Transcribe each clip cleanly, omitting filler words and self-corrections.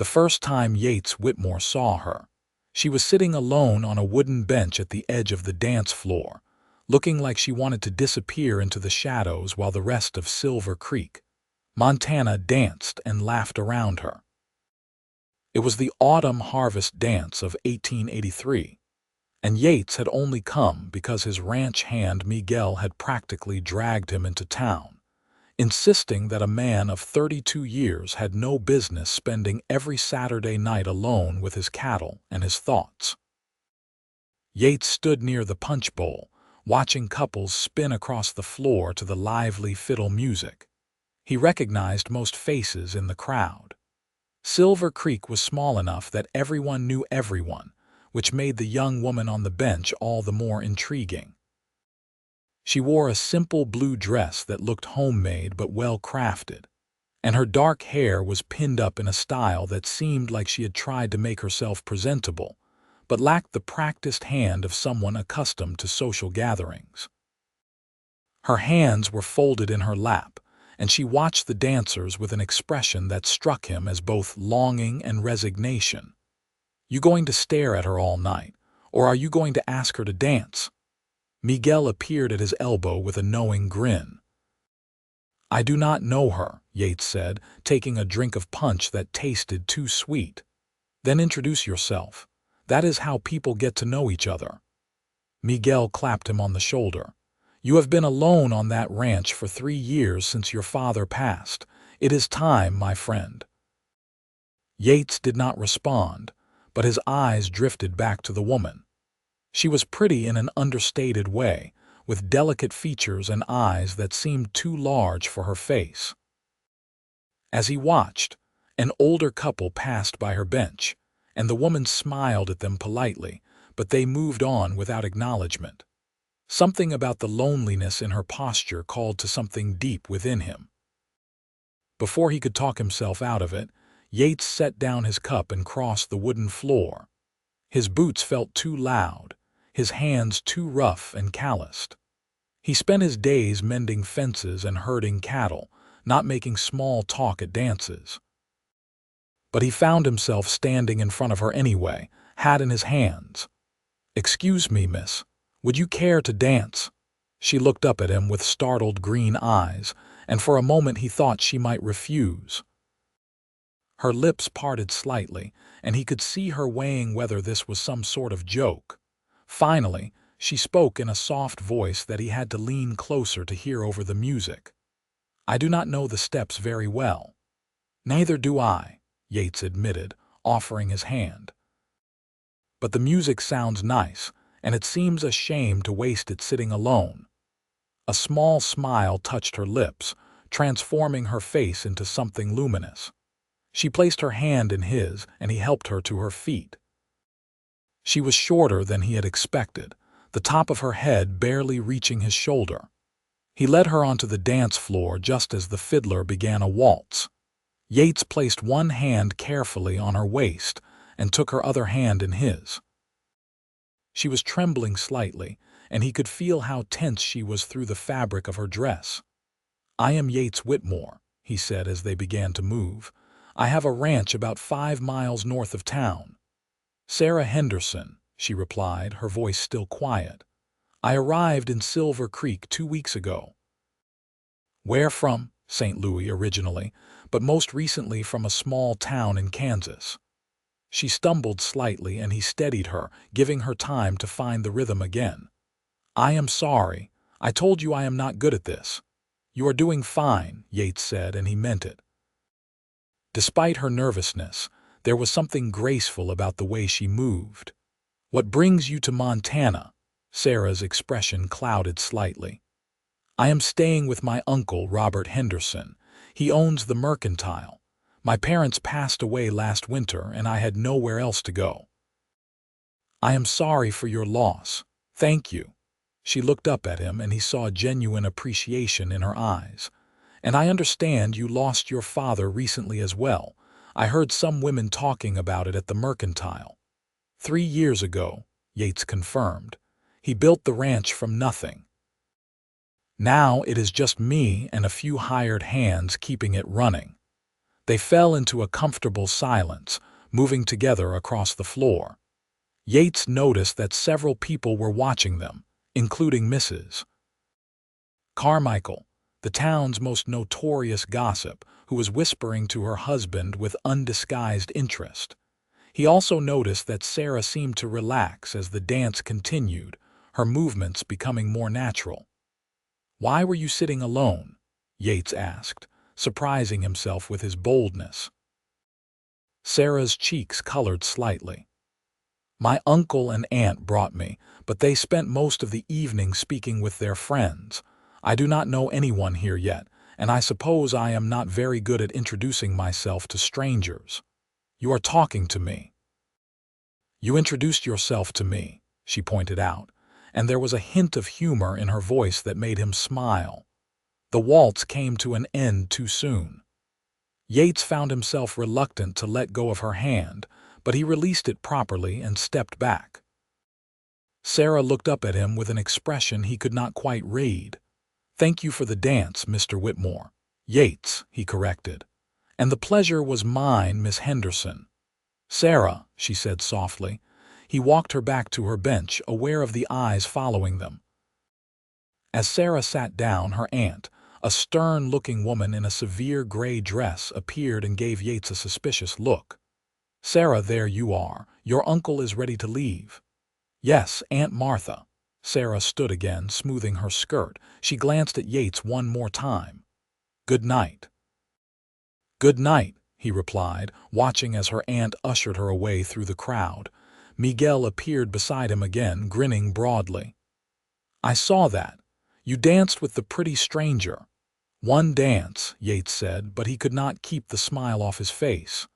the first time Yates Whitmore saw her. She was sitting alone on a wooden bench at the edge of the dance floor, looking like she wanted to disappear into the shadows while the rest of Silver Creek, Montana danced and laughed around her. It was the autumn harvest dance of 1883, and Yates had only come because his ranch hand Miguel had practically dragged him into town, insisting that a man of 32 years had no business spending every Saturday night alone with his cattle and his thoughts. Yates stood near the punch bowl, watching couples spin across the floor to the lively fiddle music. He recognized most faces in the crowd. Silver Creek was small enough that everyone knew everyone, which made the young woman on the bench all the more intriguing. She wore a simple blue dress that looked homemade but well-crafted, and her dark hair was pinned up in a style that seemed like she had tried to make herself presentable, but lacked the practiced hand of someone accustomed to social gatherings. Her hands were folded in her lap, and she watched the dancers with an expression that struck him as both longing and resignation. "You going to stare at her all night, or are you going to ask her to dance?" Miguel appeared at his elbow with a knowing grin. "I do not know her," Yates said, taking a drink of punch that tasted too sweet. "Then introduce yourself. That is how people get to know each other." Miguel clapped him on the shoulder. "You have been alone on that ranch for 3 years since your father passed. It is time, my friend." Yates did not respond, but his eyes drifted back to the woman. She was pretty in an understated way, with delicate features and eyes that seemed too large for her face. As he watched, an older couple passed by her bench, and the woman smiled at them politely, but they moved on without acknowledgement. Something about the loneliness in her posture called to something deep within him. Before he could talk himself out of it, Yates set down his cup and crossed the wooden floor. His boots felt too loud, his hands too rough and calloused. He spent his days mending fences and herding cattle, not making small talk at dances. But he found himself standing in front of her anyway, hat in his hands. "Excuse me, miss, would you care to dance?" She looked up at him with startled green eyes, and for a moment he thought she might refuse. Her lips parted slightly, and he could see her weighing whether this was some sort of joke. Finally, she spoke in a soft voice that he had to lean closer to hear over the music. "I do not know the steps very well." "Neither do I," Yates admitted, offering his hand. "But the music sounds nice, and it seems a shame to waste it sitting alone." A small smile touched her lips, transforming her face into something luminous. She placed her hand in his, and he helped her to her feet. She was shorter than he had expected, the top of her head barely reaching his shoulder. He led her onto the dance floor just as the fiddler began a waltz. Yates placed one hand carefully on her waist and took her other hand in his. She was trembling slightly, and he could feel how tense she was through the fabric of her dress. "I am Yates Whitmore," he said as they began to move. "I have a ranch about 5 miles north of town." "Sarah Henderson," she replied, her voice still quiet. "I arrived in Silver Creek 2 weeks ago." "Where from?" "St. Louis originally, but most recently from a small town in Kansas." She stumbled slightly and he steadied her, giving her time to find the rhythm again. "I am sorry. I told you I am not good at this." "You are doing fine," Yates said, and he meant it. Despite her nervousness, there was something graceful about the way she moved. "What brings you to Montana?" Sarah's expression clouded slightly. "I am staying with my uncle, Robert Henderson. He owns the mercantile. My parents passed away last winter, and I had nowhere else to go." "I am sorry for your loss. Thank you." She looked up at him, and he saw genuine appreciation in her eyes. "And I understand you lost your father recently as well. I heard some women talking about it at the mercantile." 3 years ago, Yates confirmed. "He built the ranch from nothing. Now it is just me and a few hired hands keeping it running." They fell into a comfortable silence, moving together across the floor. Yates noticed that several people were watching them, including Mrs. Carmichael, the town's most notorious gossip, who was whispering to her husband with undisguised interest. He also noticed that Sarah seemed to relax as the dance continued, her movements becoming more natural. "Why were you sitting alone?" Yates asked, surprising himself with his boldness. Sarah's cheeks colored slightly. "My uncle and aunt brought me, but they spent most of the evening speaking with their friends. I do not know anyone here yet, and I suppose I am not very good at introducing myself to strangers. You are talking to me." "You introduced yourself to me," she pointed out, and there was a hint of humor in her voice that made him smile. The waltz came to an end too soon. Yates found himself reluctant to let go of her hand, but he released it properly and stepped back. Sarah looked up at him with an expression he could not quite read. "Thank you for the dance, Mr. Whitmore." "Yates," he corrected. "And the pleasure was mine, Miss Henderson." "Sarah," she said softly. He walked her back to her bench, aware of the eyes following them. As Sarah sat down, her aunt, a stern-looking woman in a severe gray dress, appeared and gave Yates a suspicious look. "Sarah, there you are. Your uncle is ready to leave." "Yes, Aunt Martha." Sarah stood again, smoothing her skirt. She glanced at Yates one more time. "Good night." "Good night," he replied, watching as her aunt ushered her away through the crowd. Miguel appeared beside him again, grinning broadly. "I saw that. You danced with the pretty stranger." "One dance," Yates said, but he could not keep the smile off his face.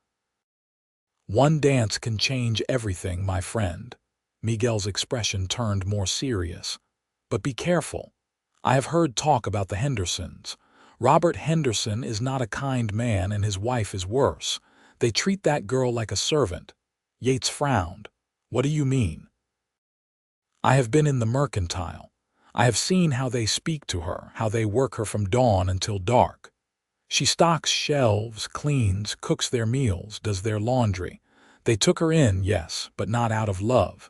"One dance can change everything, my friend." Miguel's expression turned more serious. "But be careful. I have heard talk about the Hendersons. Robert Henderson is not a kind man, and his wife is worse. They treat that girl like a servant." Yates frowned. "What do you mean?" "I have been in the mercantile. I have seen how they speak to her, how they work her from dawn until dark. She stocks shelves, cleans, cooks their meals, does their laundry. They took her in, yes, but not out of love."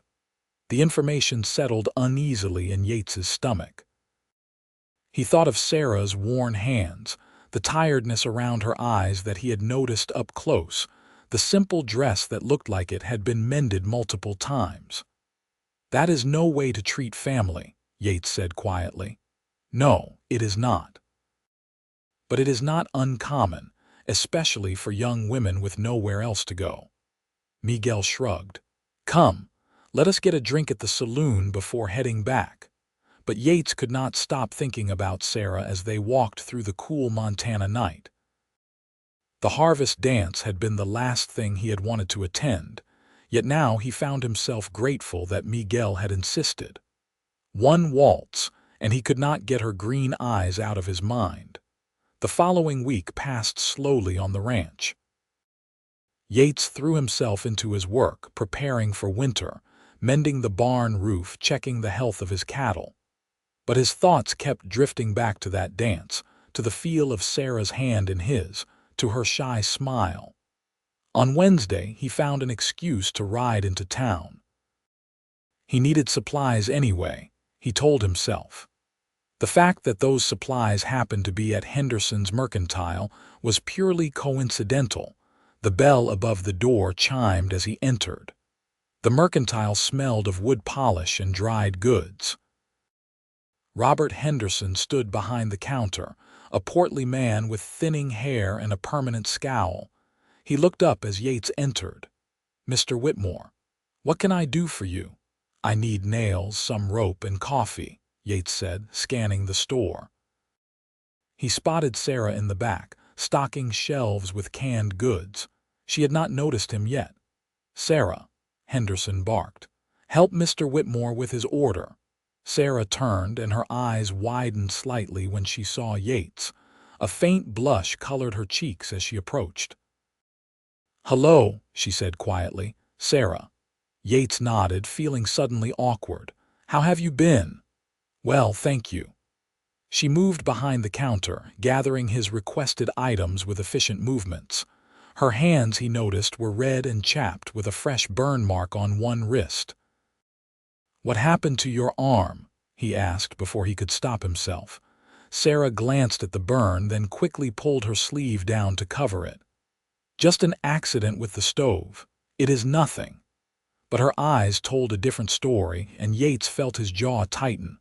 The information settled uneasily in Yates's stomach. He thought of Sarah's worn hands, the tiredness around her eyes that he had noticed up close, the simple dress that looked like it had been mended multiple times. "That is no way to treat family," Yates said quietly. "No, it is not. But it is not uncommon, especially for young women with nowhere else to go." Miguel shrugged. "Come, let us get a drink at the saloon before heading back." But Yates could not stop thinking about Sarah as they walked through the cool Montana night. The harvest dance had been the last thing he had wanted to attend, yet now he found himself grateful that Miguel had insisted. One waltz, and he could not get her green eyes out of his mind. The following week passed slowly on the ranch. Yates threw himself into his work, preparing for winter, mending the barn roof, checking the health of his cattle. But his thoughts kept drifting back to that dance, to the feel of Sarah's hand in his, to her shy smile. On Wednesday, he found an excuse to ride into town. He needed supplies anyway, he told himself. The fact that those supplies happened to be at Henderson's mercantile was purely coincidental. The bell above the door chimed as he entered. The mercantile smelled of wood polish and dried goods. Robert Henderson stood behind the counter, a portly man with thinning hair and a permanent scowl. He looked up as Yates entered. "Mr. Whitmore, what can I do for you?" "I need nails, some rope, and coffee," Yates said, scanning the store. He spotted Sarah in the back, stocking shelves with canned goods. She had not noticed him yet. "Sarah," Henderson barked, "help Mr. Whitmore with his order." Sarah turned, and her eyes widened slightly when she saw Yates. A faint blush colored her cheeks as she approached. "Hello," she said quietly. "Sarah." Yates nodded, feeling suddenly awkward. "How have you been?" "Well, thank you." She moved behind the counter, gathering his requested items with efficient movements. Her hands, he noticed, were red and chapped with a fresh burn mark on one wrist. "What happened to your arm?" he asked before he could stop himself. Sarah glanced at the burn, then quickly pulled her sleeve down to cover it. "Just an accident with the stove. It is nothing." But her eyes told a different story, and Yates felt his jaw tighten.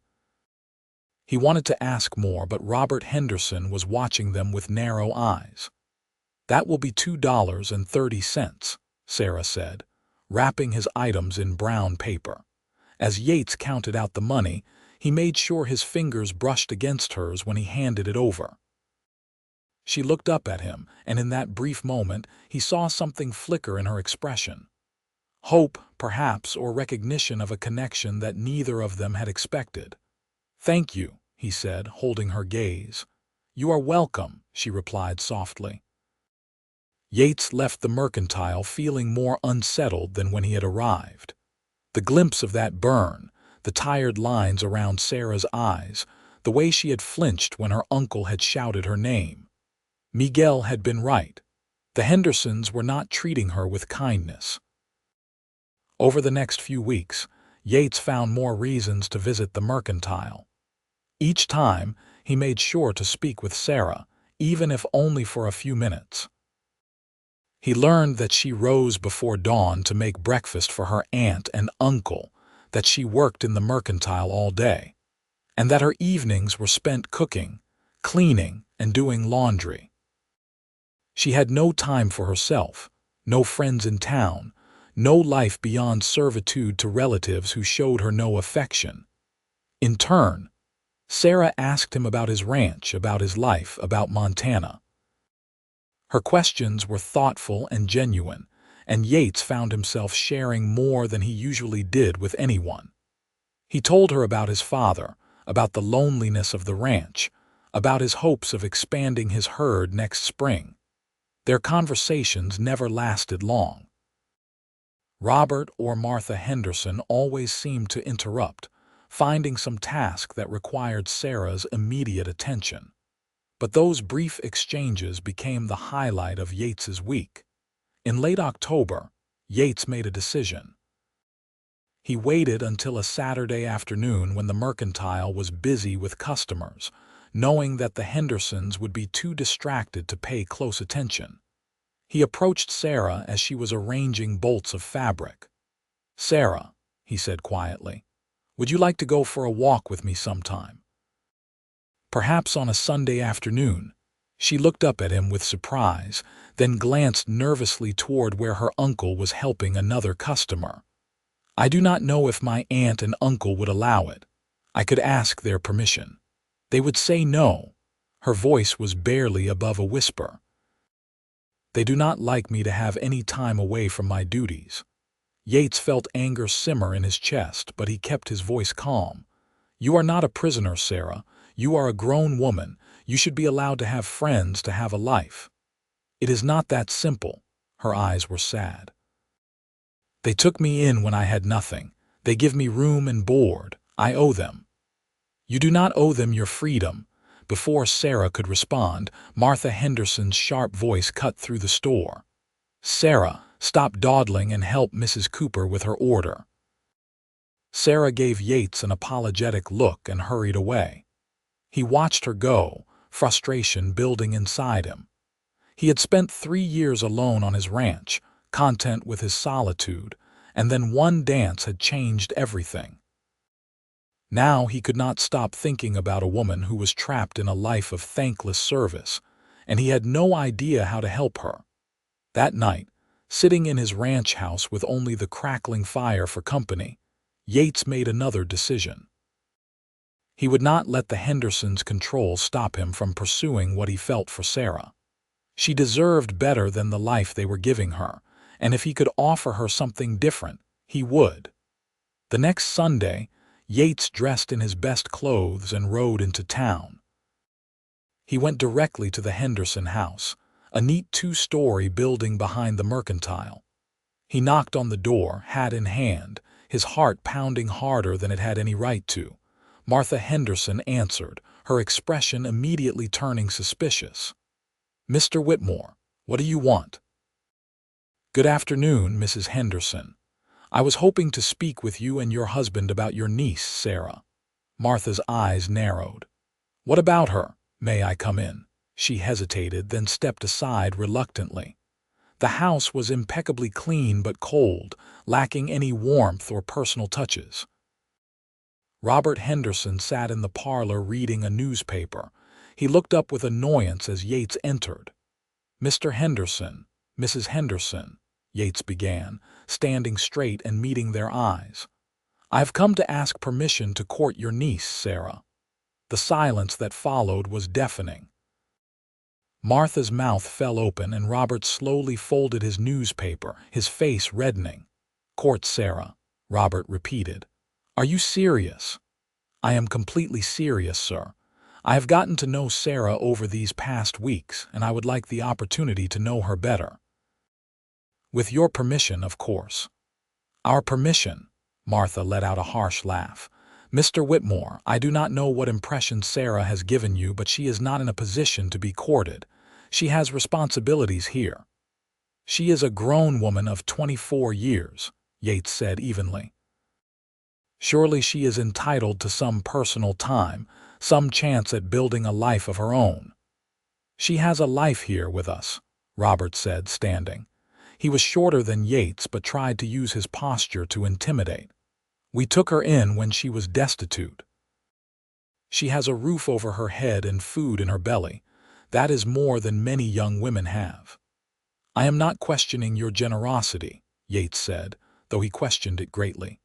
He wanted to ask more, but Robert Henderson was watching them with narrow eyes. "That will be $2.30, Sarah said, wrapping his items in brown paper. As Yates counted out the money, he made sure his fingers brushed against hers when he handed it over. She looked up at him, and in that brief moment, he saw something flicker in her expression. Hope, perhaps, or recognition of a connection that neither of them had expected. "Thank you," he said, holding her gaze. "You are welcome," she replied softly. Yates left the mercantile feeling more unsettled than when he had arrived. The glimpse of that burn, the tired lines around Sarah's eyes, the way she had flinched when her uncle had shouted her name. Miguel had been right. The Hendersons were not treating her with kindness. Over the next few weeks, Yates found more reasons to visit the mercantile. Each time, he made sure to speak with Sarah, even if only for a few minutes. He learned that she rose before dawn to make breakfast for her aunt and uncle, that she worked in the mercantile all day, and that her evenings were spent cooking, cleaning, and doing laundry. She had no time for herself, no friends in town, no life beyond servitude to relatives who showed her no affection. In turn, Sarah asked him about his ranch, about his life, about Montana. Her questions were thoughtful and genuine, and Yates found himself sharing more than he usually did with anyone. He told her about his father, about the loneliness of the ranch, about his hopes of expanding his herd next spring. Their conversations never lasted long. Robert or Martha Henderson always seemed to interrupt, finding some task that required Sarah's immediate attention. But those brief exchanges became the highlight of Yates's week. In late October, Yates made a decision. He waited until a Saturday afternoon when the mercantile was busy with customers, knowing that the Hendersons would be too distracted to pay close attention. He approached Sarah as she was arranging bolts of fabric. "Sarah," he said quietly, "would you like to go for a walk with me sometime? Perhaps on a Sunday afternoon." She looked up at him with surprise, then glanced nervously toward where her uncle was helping another customer. "I do not know if my aunt and uncle would allow it. I could ask their permission. They would say no." Her voice was barely above a whisper. "They do not like me to have any time away from my duties." Yates felt anger simmer in his chest, but he kept his voice calm. "You are not a prisoner, Sarah. You are a grown woman. You should be allowed to have friends, to have a life." "It is not that simple." Her eyes were sad. "They took me in when I had nothing. They give me room and board. I owe them." "You do not owe them your freedom." Before Sarah could respond, Martha Henderson's sharp voice cut through the store. "Sarah, stop dawdling and help Mrs. Cooper with her order." Sarah gave Yates an apologetic look and hurried away. He watched her go, frustration building inside him. He had spent 3 years alone on his ranch, content with his solitude, and then one dance had changed everything. Now he could not stop thinking about a woman who was trapped in a life of thankless service, and he had no idea how to help her. That night, sitting in his ranch house with only the crackling fire for company, Yates made another decision. He would not let the Hendersons' control stop him from pursuing what he felt for Sarah. She deserved better than the life they were giving her, and if he could offer her something different, he would. The next Sunday, Yates dressed in his best clothes and rode into town. He went directly to the Henderson house, a neat 2-story building behind the mercantile. He knocked on the door, hat in hand, his heart pounding harder than it had any right to. Martha Henderson answered, her expression immediately turning suspicious. "Mr. Whitmore, what do you want?" "Good afternoon, Mrs. Henderson. I was hoping to speak with you and your husband about your niece, Sarah." Martha's eyes narrowed. "What about her? May I come in?" She hesitated, then stepped aside reluctantly. The house was impeccably clean but cold, lacking any warmth or personal touches. Robert Henderson sat in the parlor reading a newspaper. He looked up with annoyance as Yates entered. "Mr. Henderson, Mrs. Henderson," Yates began, standing straight and meeting their eyes. "I've come to ask permission to court your niece, Sarah." The silence that followed was deafening. Martha's mouth fell open and Robert slowly folded his newspaper, his face reddening. "Court Sarah," Robert repeated. "Are you serious?" "I am completely serious, sir. I have gotten to know Sarah over these past weeks, and I would like the opportunity to know her better." "With your permission, of course." "Our permission?" Martha let out a harsh laugh. "Mr. Whitmore, I do not know what impression Sarah has given you, but she is not in a position to be courted. She has responsibilities here." "She is a grown woman of 24 years, Yates said evenly. "Surely she is entitled to some personal time, some chance at building a life of her own." "She has a life here with us," Robert said, standing. He was shorter than Yates but tried to use his posture to intimidate. "We took her in when she was destitute. She has a roof over her head and food in her belly. That is more than many young women have." "I am not questioning your generosity," Yates said, though he questioned it greatly.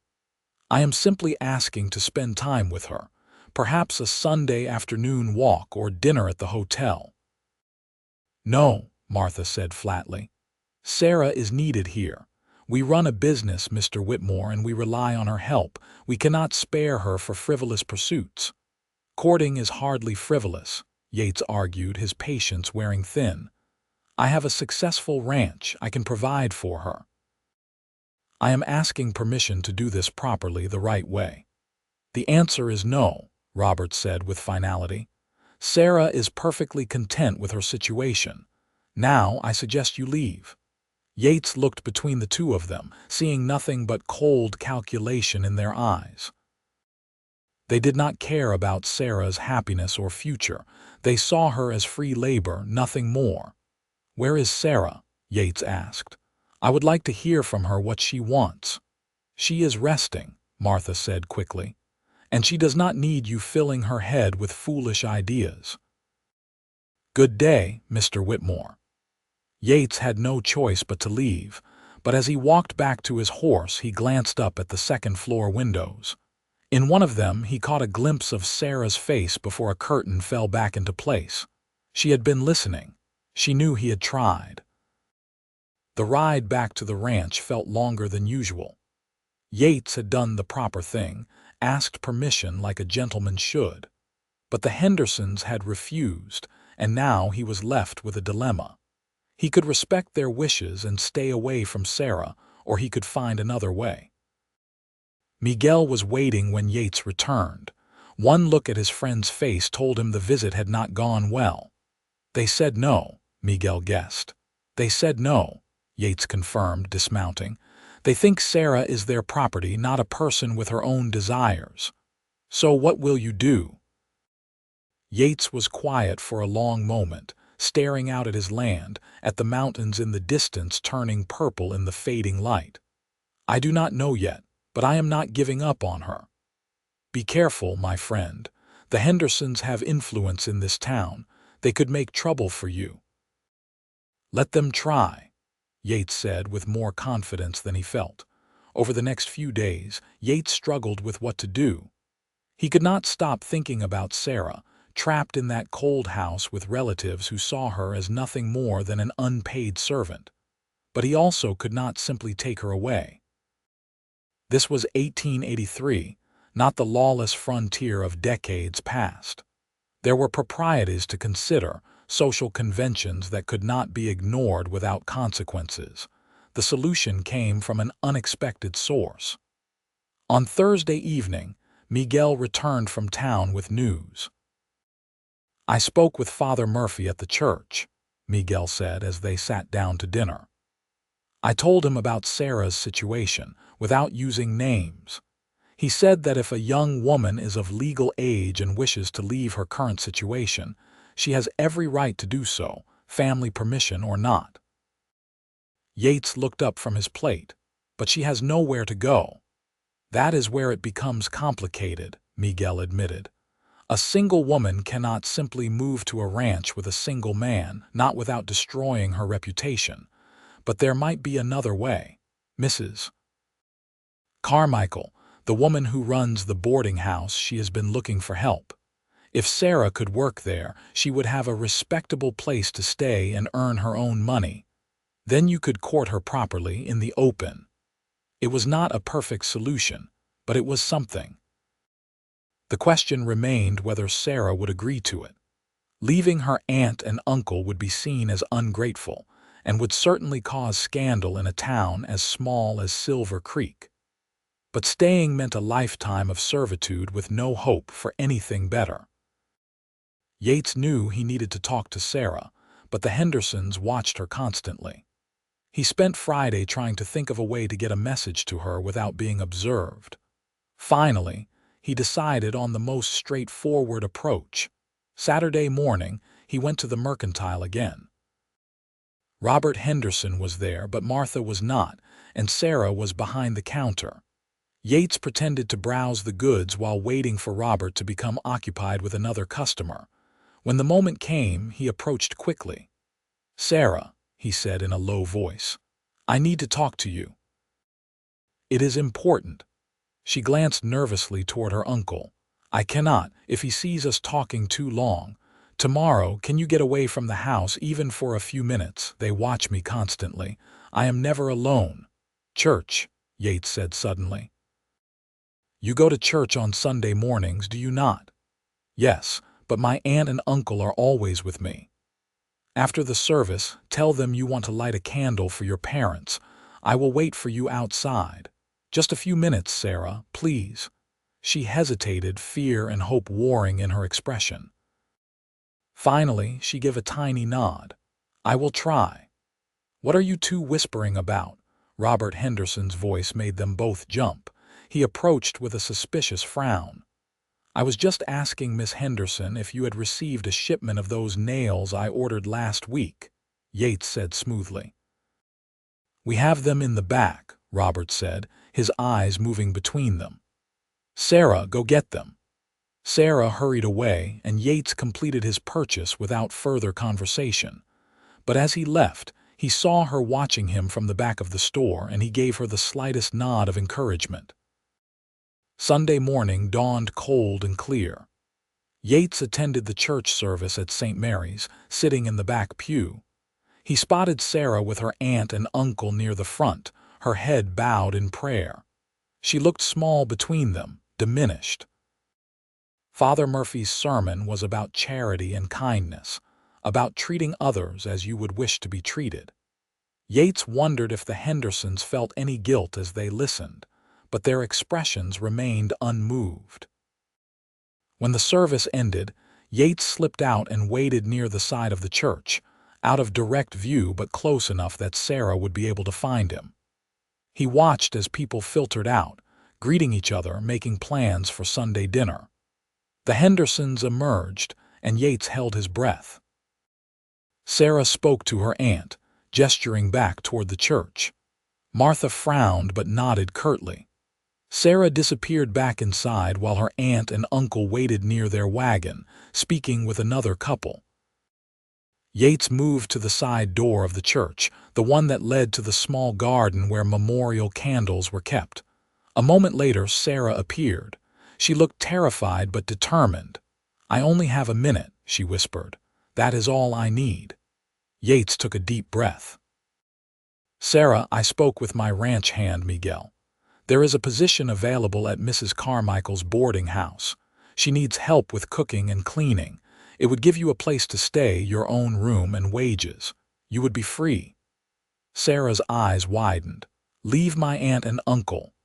"I am simply asking to spend time with her, perhaps a Sunday afternoon walk or dinner at the hotel." "No," Martha said flatly. "Sarah is needed here. We run a business, Mr. Whitmore, and we rely on her help. We cannot spare her for frivolous pursuits." "Courting is hardly frivolous," Yates argued, his patience wearing thin. "I have a successful ranch. I can provide for her. I am asking permission to do this properly, the right way." "The answer is no," Robert said with finality. "Sarah is perfectly content with her situation. Now I suggest you leave." Yates looked between the two of them, seeing nothing but cold calculation in their eyes. They did not care about Sarah's happiness or future. They saw her as free labor, nothing more. "Where is Sarah?" Yates asked. "I would like to hear from her what she wants." "She is resting," Martha said quickly, "and she does not need you filling her head with foolish ideas." "Good day, Mr. Whitmore." Yates had no choice but to leave, but as he walked back to his horse he glanced up at the second-floor windows. In one of them he caught a glimpse of Sarah's face before a curtain fell back into place. She had been listening. She knew he had tried. The ride back to the ranch felt longer than usual. Yates had done the proper thing, asked permission like a gentleman should. But the Hendersons had refused, and now he was left with a dilemma. He could respect their wishes and stay away from Sarah, or he could find another way. Miguel was waiting when Yates returned. One look at his friend's face told him the visit had not gone well. "They said no," Miguel guessed. "They said no," Yates confirmed, dismounting. "They think Sarah is their property, not a person with her own desires. So what will you do?" Yates was quiet for a long moment, staring out at his land, at the mountains in the distance turning purple in the fading light. "I do not know yet, but I am not giving up on her." "Be careful, my friend. The Hendersons have influence in this town. They could make trouble for you." "Let them try," Yates said with more confidence than he felt. Over the next few days, Yates struggled with what to do. He could not stop thinking about Sarah, trapped in that cold house with relatives who saw her as nothing more than an unpaid servant. But he also could not simply take her away. This was 1883, not the lawless frontier of decades past. There were proprieties to consider, social conventions that could not be ignored without consequences. The solution came from an unexpected source. On Thursday evening, Miguel returned from town with news. I spoke with Father Murphy at the church, Miguel said as they sat down to dinner. I told him about Sarah's situation, without using names. He said that if a young woman is of legal age and wishes to leave her current situation, she has every right to do so, family permission or not. Yates looked up from his plate. But she has nowhere to go. That is where it becomes complicated, Miguel admitted. A single woman cannot simply move to a ranch with a single man, not without destroying her reputation. But there might be another way. Mrs. Carmichael, the woman who runs the boarding house, she has been looking for help. If Sarah could work there, she would have a respectable place to stay and earn her own money. Then you could court her properly in the open. It was not a perfect solution, but it was something. The question remained whether Sarah would agree to it. Leaving her aunt and uncle would be seen as ungrateful, and would certainly cause scandal in a town as small as Silver Creek. But staying meant a lifetime of servitude with no hope for anything better. Yates knew he needed to talk to Sarah, but the Hendersons watched her constantly. He spent Friday trying to think of a way to get a message to her without being observed. Finally, he decided on the most straightforward approach. Saturday morning, he went to the mercantile again. Robert Henderson was there, but Martha was not, and Sarah was behind the counter. Yates pretended to browse the goods while waiting for Robert to become occupied with another customer. When the moment came, he approached quickly. "Sarah," he said in a low voice, "I need to talk to you. It is important." She glanced nervously toward her uncle. "I cannot, if he sees us talking too long. Tomorrow, can you get away from the house even for a few minutes? They watch me constantly. I am never alone." "Church," Yates said suddenly. "You go to church on Sunday mornings, do you not?" "Yes, but my aunt and uncle are always with me." "After the service, tell them you want to light a candle for your parents. I will wait for you outside. Just a few minutes, Sarah, please." She hesitated, fear and hope warring in her expression. Finally, she gave a tiny nod. "I will try." "What are you two whispering about?" Robert Henderson's voice made them both jump. He approached with a suspicious frown. "I was just asking Miss Henderson if you had received a shipment of those nails I ordered last week," Yates said smoothly. "We have them in the back," Robert said, his eyes moving between them. "Sarah, go get them." Sarah hurried away, and Yates completed his purchase without further conversation. But as he left, he saw her watching him from the back of the store, and he gave her the slightest nod of encouragement. Sunday morning dawned cold and clear. Yates attended the church service at St. Mary's, sitting in the back pew. He spotted Sarah with her aunt and uncle near the front, her head bowed in prayer. She looked small between them, diminished. Father Murphy's sermon was about charity and kindness, about treating others as you would wish to be treated. Yates wondered if the Hendersons felt any guilt as they listened, but their expressions remained unmoved. When the service ended, Yates slipped out and waited near the side of the church, out of direct view but close enough that Sarah would be able to find him. He watched as people filtered out, greeting each other, making plans for Sunday dinner. The Hendersons emerged, and Yates held his breath. Sarah spoke to her aunt, gesturing back toward the church. Martha frowned but nodded curtly. Sarah disappeared back inside while her aunt and uncle waited near their wagon, speaking with another couple. Yates moved to the side door of the church, the one that led to the small garden where memorial candles were kept. A moment later, Sarah appeared. She looked terrified but determined. "I only have a minute," she whispered. "That is all I need." Yates took a deep breath. "Sarah, I spoke with my ranch hand, Miguel. There is a position available at Mrs. Carmichael's boarding house. She needs help with cooking and cleaning. It would give you a place to stay, your own room and wages. You would be free." Sarah's eyes widened. "Leave my aunt and uncle."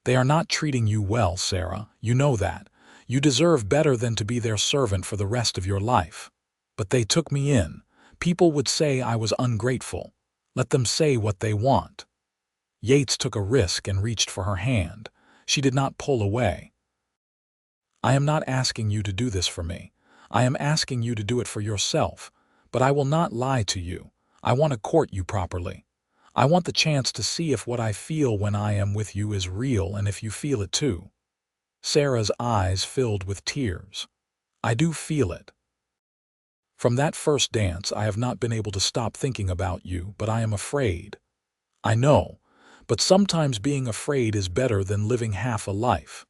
"They are not treating you well, Sarah. You know that. You deserve better than to be their servant for the rest of your life. But they took me in. People would say I was ungrateful. Let them say what they want." Yates took a risk and reached for her hand. She did not pull away. "I am not asking you to do this for me. I am asking you to do it for yourself. But I will not lie to you. I want to court you properly. I want the chance to see if what I feel when I am with you is real and if you feel it too." Sarah's eyes filled with tears. "I do feel it. From that first dance, I have not been able to stop thinking about you, but I am afraid. I know, but sometimes being afraid is better than living half a life."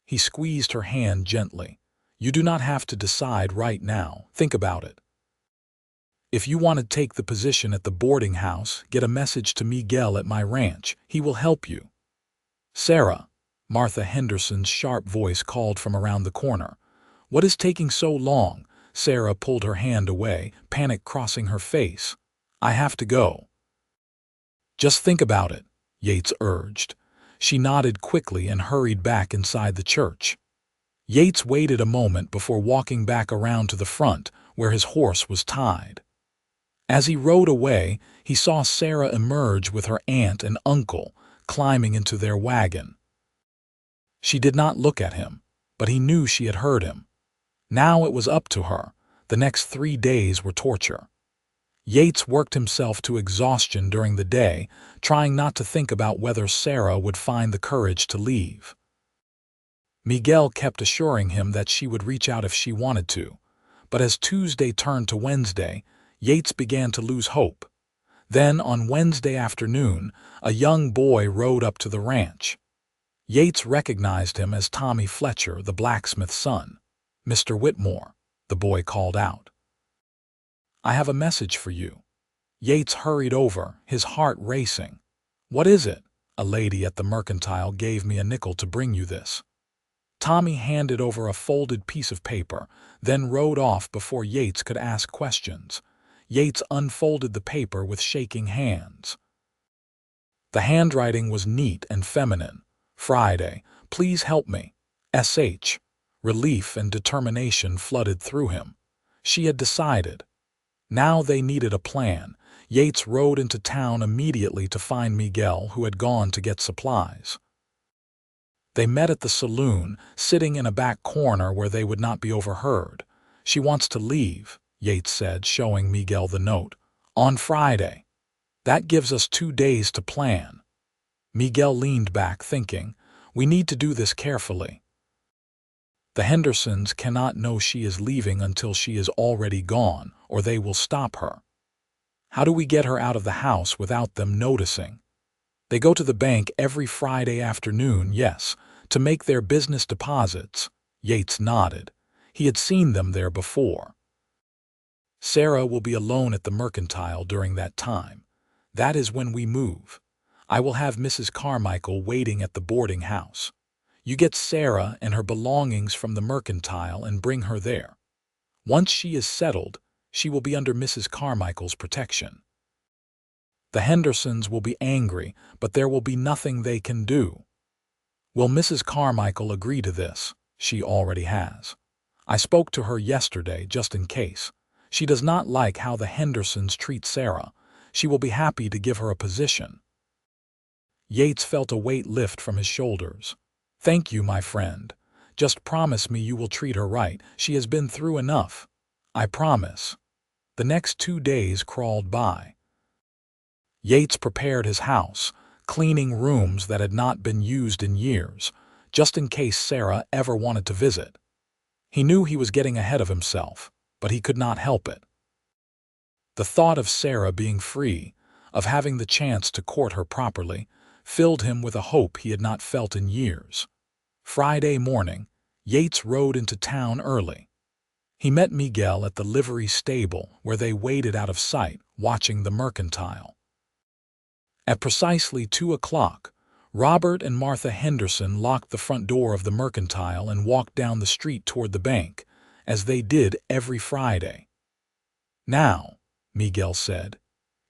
He squeezed her hand gently. "You do not have to decide right now. Think about it. If you want to take the position at the boarding house, get a message to Miguel at my ranch. He will help you." "Sarah," Martha Henderson's sharp voice called from around the corner. "What is taking so long?" Sarah pulled her hand away, panic crossing her face. "I have to go." "Just think about it," Yates urged. She nodded quickly and hurried back inside the church. Yates waited a moment before walking back around to the front, where his horse was tied. As he rode away, he saw Sarah emerge with her aunt and uncle, climbing into their wagon. She did not look at him, but he knew she had heard him. Now it was up to her. The next 3 days were torture. Yates worked himself to exhaustion during the day, trying not to think about whether Sarah would find the courage to leave. Miguel kept assuring him that she would reach out if she wanted to, but as Tuesday turned to Wednesday, Yates began to lose hope. Then, on Wednesday afternoon, a young boy rode up to the ranch. Yates recognized him as Tommy Fletcher, the blacksmith's son. "Mr. Whitmore," the boy called out. "I have a message for you." Yates hurried over, his heart racing. "What is it?" "A lady at the mercantile gave me a nickel to bring you this." Tommy handed over a folded piece of paper, then rode off before Yates could ask questions. Yates unfolded the paper with shaking hands. The handwriting was neat and feminine. "Friday, please help me. S.H." Relief and determination flooded through him. She had decided. Now they needed a plan. Yates rode into town immediately to find Miguel, who had gone to get supplies. They met at the saloon, sitting in a back corner where they would not be overheard. "She wants to leave," Yates said, showing Miguel the note. "On Friday. That gives us 2 days to plan." Miguel leaned back, thinking, "We need to do this carefully. The Hendersons cannot know she is leaving until she is already gone, or they will stop her. How do we get her out of the house without them noticing? They go to the bank every Friday afternoon, yes, to make their business deposits." Yates nodded. He had seen them there before. "Sarah will be alone at the mercantile during that time. That is when we move. I will have Mrs. Carmichael waiting at the boarding house. You get Sarah and her belongings from the mercantile and bring her there. Once she is settled, she will be under Mrs. Carmichael's protection. The Hendersons will be angry, but there will be nothing they can do." "Will Mrs. Carmichael agree to this?" "She already has. I spoke to her yesterday just in case. She does not like how the Hendersons treat Sarah. She will be happy to give her a position." Yates felt a weight lift from his shoulders. "Thank you, my friend. Just promise me you will treat her right. She has been through enough." "I promise." The next 2 days crawled by. Yates prepared his house, cleaning rooms that had not been used in years, just in case Sarah ever wanted to visit. He knew he was getting ahead of himself, but he could not help it. The thought of Sarah being free, of having the chance to court her properly, filled him with a hope he had not felt in years. Friday morning, Yates rode into town early. He met Miguel at the livery stable, where they waited out of sight, watching the mercantile. At precisely 2 o'clock, Robert and Martha Henderson locked the front door of the mercantile and walked down the street toward the bank, as they did every Friday. "Now," Miguel said.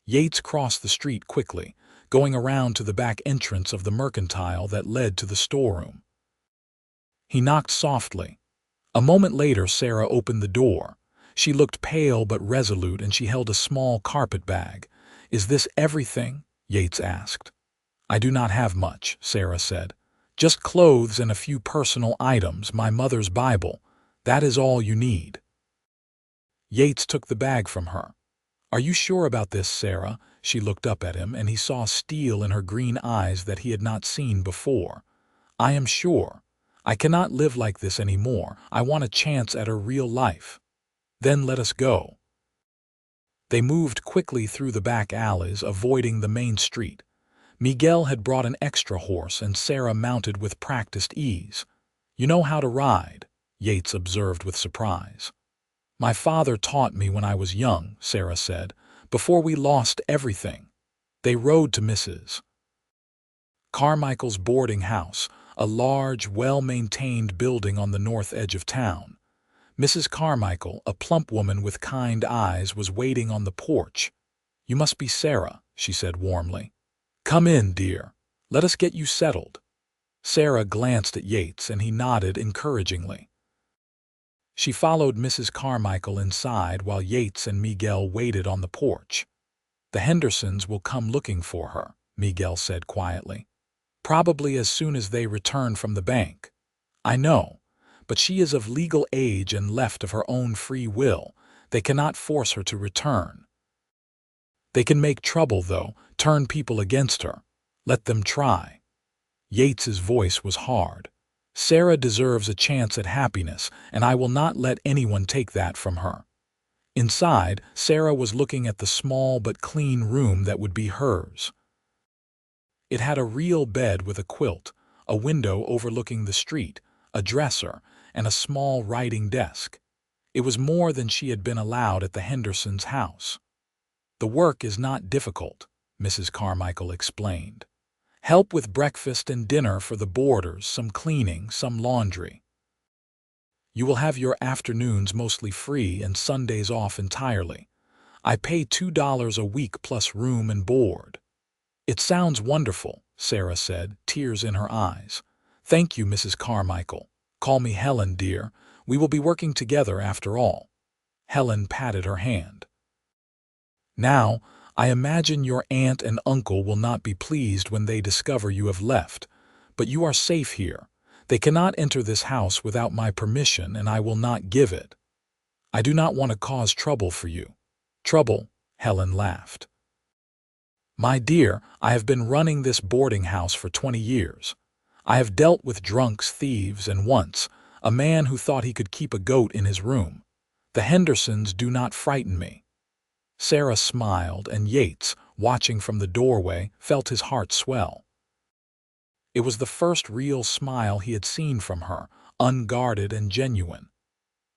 Yates crossed the street quickly, going around to the back entrance of the mercantile that led to the storeroom. He knocked softly. A moment later, Sarah opened the door. She looked pale but resolute, and she held a small carpet bag. "Is this everything?" Yates asked. "I do not have much," Sarah said. "Just clothes and a few personal items, my mother's Bible. That is all you need." Yates took the bag from her. "Are you sure about this, Sarah?" She looked up at him, and he saw steel in her green eyes that he had not seen before. "I am sure. I cannot live like this anymore. I want a chance at a real life." "Then let us go." They moved quickly through the back alleys, avoiding the main street. Miguel had brought an extra horse, and Sarah mounted with practiced ease. "You know how to ride," Yates observed with surprise. "My father taught me when I was young," Sarah said, "before we lost everything." They rode to Mrs. Carmichael's boarding house, a large, well-maintained building on the north edge of town. Mrs. Carmichael, a plump woman with kind eyes, was waiting on the porch. "You must be Sarah," she said warmly. "Come in, dear. Let us get you settled." Sarah glanced at Yates, and he nodded encouragingly. She followed Mrs. Carmichael inside while Yates and Miguel waited on the porch. "The Hendersons will come looking for her," Miguel said quietly. "Probably as soon as they return from the bank." "I know, but she is of legal age and left of her own free will. They cannot force her to return." "They can make trouble, though, turn people against her. Let them try." Yates's voice was hard. "Sarah deserves a chance at happiness, and I will not let anyone take that from her." Inside, Sarah was looking at the small but clean room that would be hers. It had a real bed with a quilt, a window overlooking the street, a dresser, and a small writing desk. It was more than she had been allowed at the Hendersons' house. "The work is not difficult," Mrs. Carmichael explained. "Help with breakfast and dinner for the boarders, some cleaning, some laundry. You will have your afternoons mostly free and Sundays off entirely. I pay $2 a week plus room and board." "It sounds wonderful," Sarah said, tears in her eyes. "Thank you, Mrs. Carmichael. Call me Helen, dear. We will be working together after all." Helen patted her hand. "Now, I imagine your aunt and uncle will not be pleased when they discover you have left, but you are safe here. They cannot enter this house without my permission, and I will not give it. I do not want to cause trouble for you." "Trouble?" Helen laughed. "My dear, I have been running this boarding house for 20 years. I have dealt with drunks, thieves, and once, a man who thought he could keep a goat in his room. The Hendersons do not frighten me." Sarah smiled, and Yates, watching from the doorway, felt his heart swell. It was the first real smile he had seen from her, unguarded and genuine.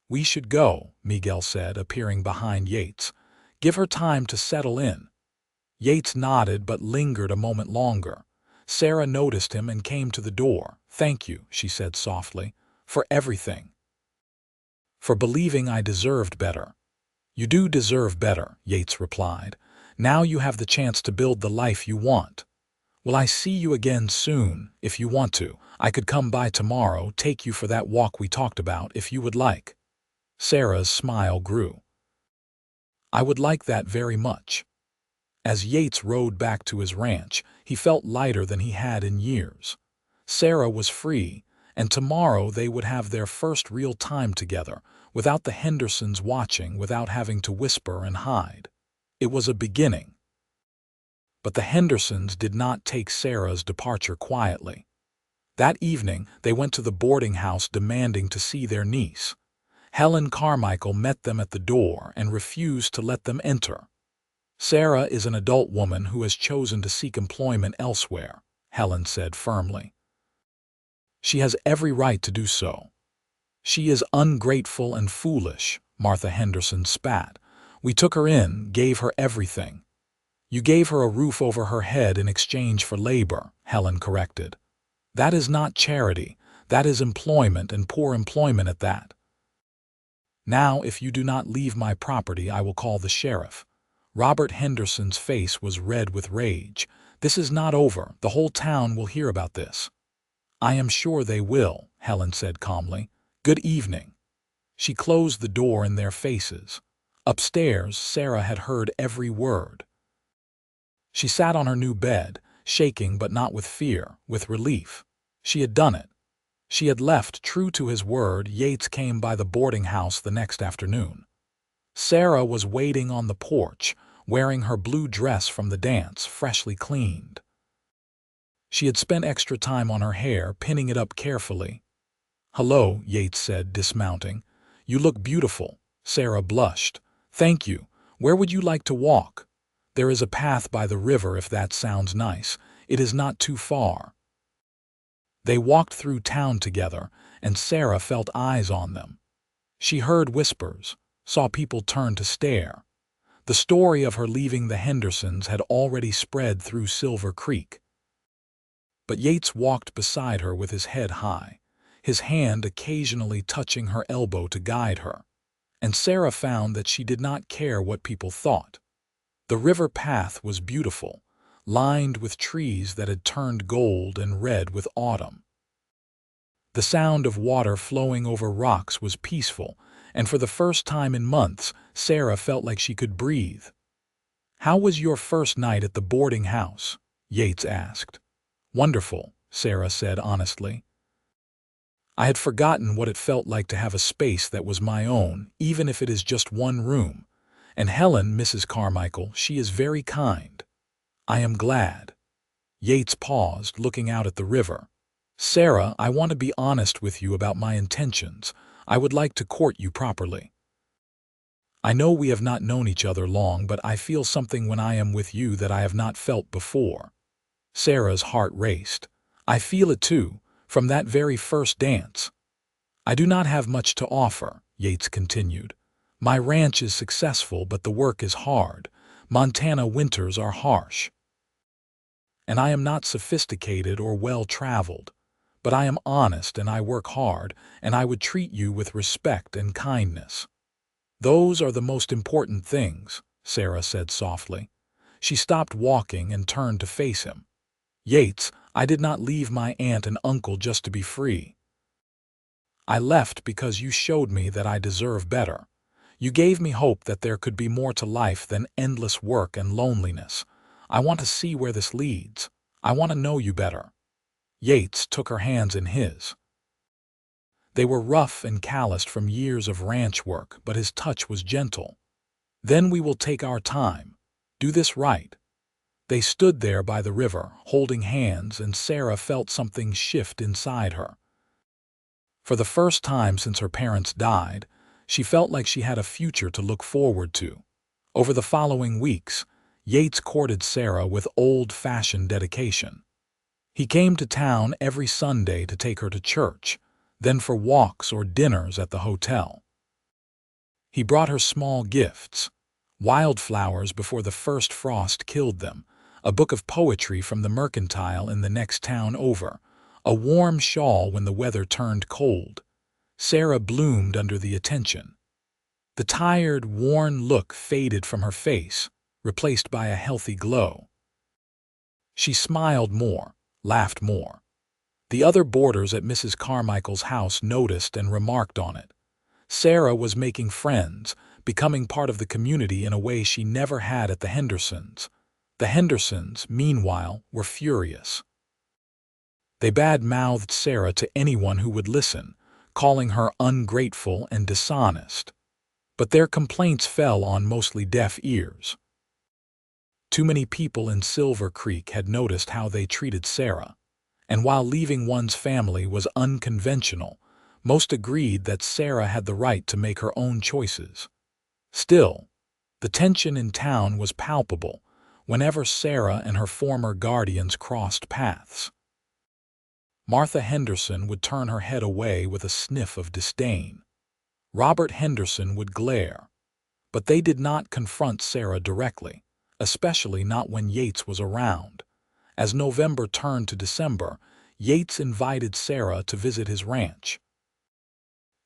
"We should go," Miguel said, appearing behind Yates. "Give her time to settle in." Yates nodded but lingered a moment longer. Sarah noticed him and came to the door. "Thank you," she said softly, "for everything. For believing I deserved better." "You do deserve better," Yates replied. "Now you have the chance to build the life you want. Will I see you again soon? If you want to, I could come by tomorrow, take you for that walk we talked about, if you would like." Sarah's smile grew. "I would like that very much." As Yates rode back to his ranch, he felt lighter than he had in years. Sarah was free, and tomorrow they would have their first real time together, without the Hendersons watching, without having to whisper and hide. It was a beginning. But the Hendersons did not take Sarah's departure quietly. That evening, they went to the boarding house demanding to see their niece. Helen Carmichael met them at the door and refused to let them enter. "Sarah is an adult woman who has chosen to seek employment elsewhere," Helen said firmly. "She has every right to do so." "She is ungrateful and foolish," Martha Henderson spat. "We took her in, gave her everything." "You gave her a roof over her head in exchange for labor," Helen corrected. "That is not charity. That is employment, and poor employment at that. Now, if you do not leave my property, I will call the sheriff." Robert Henderson's face was red with rage. "This is not over. The whole town will hear about this." "I am sure they will," Helen said calmly. "Good evening." She closed the door in their faces. Upstairs, Sarah had heard every word. She sat on her new bed, shaking but not with fear, with relief. She had done it. She had left. True to his word, Yates came by the boarding house the next afternoon. Sarah was waiting on the porch, wearing her blue dress from the dance, freshly cleaned. She had spent extra time on her hair, pinning it up carefully. "Hello," Yates said, dismounting. "You look beautiful." Sarah blushed. "Thank you. Where would you like to walk?" "There is a path by the river if that sounds nice. It is not too far." They walked through town together, and Sarah felt eyes on them. She heard whispers, saw people turn to stare. The story of her leaving the Hendersons had already spread through Silver Creek. But Yates walked beside her with his head high, his hand occasionally touching her elbow to guide her. And Sarah found that she did not care what people thought. The river path was beautiful, lined with trees that had turned gold and red with autumn. The sound of water flowing over rocks was peaceful, and for the first time in months, Sarah felt like she could breathe. "How was your first night at the boarding house?" Yates asked. "Wonderful," Sarah said honestly. "I had forgotten what it felt like to have a space that was my own, even if it is just one room. And Helen, Mrs. Carmichael, she is very kind." "I am glad." Yates paused, looking out at the river. "Sarah, I want to be honest with you about my intentions. I would like to court you properly. I know we have not known each other long, but I feel something when I am with you that I have not felt before." Sarah's heart raced. "I feel it too, from that very first dance." "I do not have much to offer," Yates continued. "My ranch is successful, but the work is hard. Montana winters are harsh. And I am not sophisticated or well-traveled. But I am honest and I work hard, and I would treat you with respect and kindness." "Those are the most important things," Sarah said softly. She stopped walking and turned to face him. "Yates, I did not leave my aunt and uncle just to be free. I left because you showed me that I deserve better. You gave me hope that there could be more to life than endless work and loneliness. I want to see where this leads. I want to know you better." Yates took her hands in his. They were rough and calloused from years of ranch work, but his touch was gentle. "Then we will take our time. Do this right." They stood there by the river, holding hands, and Sarah felt something shift inside her. For the first time since her parents died, she felt like she had a future to look forward to. Over the following weeks, Yates courted Sarah with old-fashioned dedication. He came to town every Sunday to take her to church, then for walks or dinners at the hotel. He brought her small gifts: wildflowers before the first frost killed them, a book of poetry from the mercantile in the next town over, a warm shawl when the weather turned cold. Sarah bloomed under the attention. The tired, worn look faded from her face, replaced by a healthy glow. She smiled more, laughed more. The other boarders at Mrs. Carmichael's house noticed and remarked on it. Sarah was making friends, becoming part of the community in a way she never had at the Hendersons. The Hendersons, meanwhile, were furious. They bad-mouthed Sarah to anyone who would listen, calling her ungrateful and dishonest. But their complaints fell on mostly deaf ears. Too many people in Silver Creek had noticed how they treated Sarah, and while leaving one's family was unconventional, most agreed that Sarah had the right to make her own choices. Still, the tension in town was palpable whenever Sarah and her former guardians crossed paths. Martha Henderson would turn her head away with a sniff of disdain. Robert Henderson would glare. But they did not confront Sarah directly, especially not when Yates was around. As November turned to December, Yates invited Sarah to visit his ranch.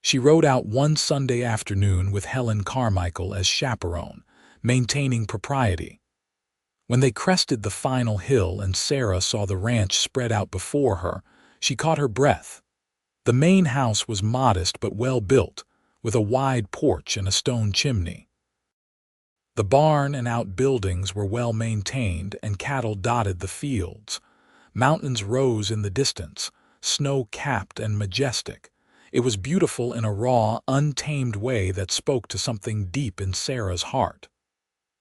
She rode out one Sunday afternoon with Helen Carmichael as chaperone, maintaining propriety. When they crested the final hill and Sarah saw the ranch spread out before her, she caught her breath. The main house was modest but well built, with a wide porch and a stone chimney. The barn and outbuildings were well maintained, and cattle dotted the fields. Mountains rose in the distance, snow-capped and majestic. It was beautiful in a raw, untamed way that spoke to something deep in Sarah's heart.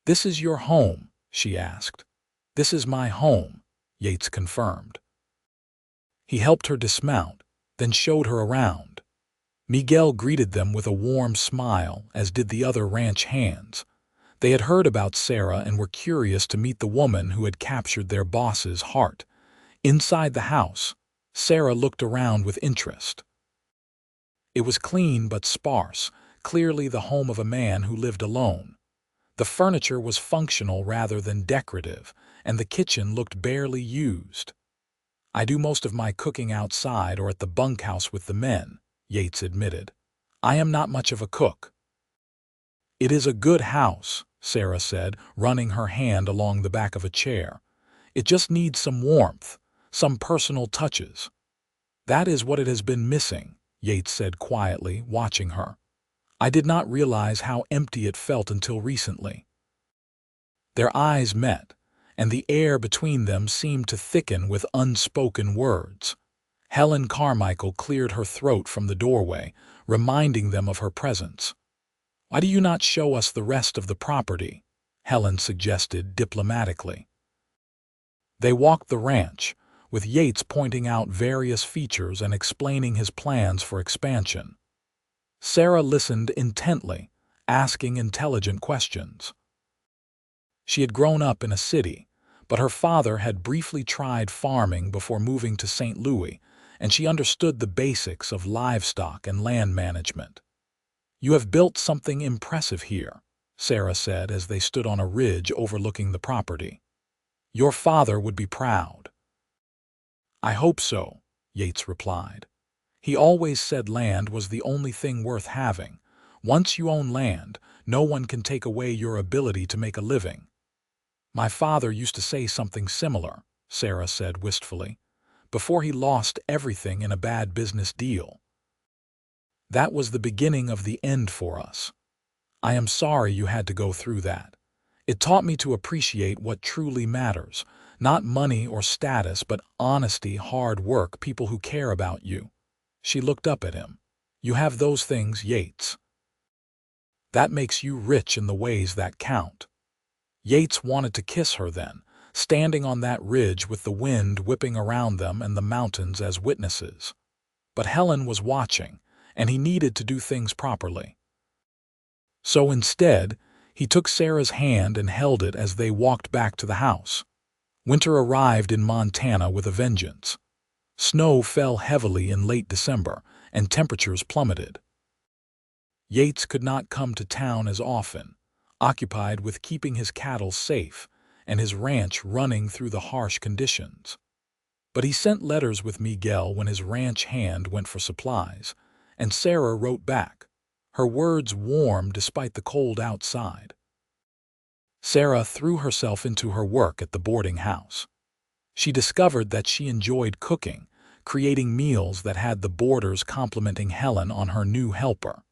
"This is your home?" she asked. "This is my home," Yates confirmed. He helped her dismount, then showed her around. Miguel greeted them with a warm smile, as did the other ranch hands. They had heard about Sarah and were curious to meet the woman who had captured their boss's heart. Inside the house, Sarah looked around with interest. It was clean but sparse, clearly the home of a man who lived alone. The furniture was functional rather than decorative, and the kitchen looked barely used. "I do most of my cooking outside or at the bunkhouse with the men," Yates admitted. "I am not much of a cook." "It is a good house," Sarah said, running her hand along the back of a chair. "It just needs some warmth, some personal touches." "That is what it has been missing," Yates said quietly, watching her. "I did not realize how empty it felt until recently." Their eyes met, and the air between them seemed to thicken with unspoken words. Helen Carmichael cleared her throat from the doorway, reminding them of her presence. "Why do you not show us the rest of the property?" Helen suggested diplomatically. They walked the ranch, with Yates pointing out various features and explaining his plans for expansion. Sarah listened intently, asking intelligent questions. She had grown up in a city, but her father had briefly tried farming before moving to St. Louis, and she understood the basics of livestock and land management. "You have built something impressive here," Sarah said as they stood on a ridge overlooking the property. "Your father would be proud." "I hope so," Yates replied. "He always said land was the only thing worth having. Once you own land, no one can take away your ability to make a living." "My father used to say something similar," Sarah said wistfully, "before he lost everything in a bad business deal. That was the beginning of the end for us. I am sorry you had to go through that. It taught me to appreciate what truly matters, not money or status, but honesty, hard work, people who care about you." She looked up at him. "You have those things, Yates. That makes you rich in the ways that count." Yates wanted to kiss her then, standing on that ridge with the wind whipping around them and the mountains as witnesses. But Helen was watching, and he needed to do things properly. So instead, he took Sarah's hand and held it as they walked back to the house. Winter arrived in Montana with a vengeance. Snow fell heavily in late December, and temperatures plummeted. Yates could not come to town as often, occupied with keeping his cattle safe and his ranch running through the harsh conditions. But he sent letters with Miguel when his ranch hand went for supplies, and Sarah wrote back, her words warm despite the cold outside. Sarah threw herself into her work at the boarding house. She discovered that she enjoyed cooking, creating meals that had the boarders complimenting Helen on her new helper.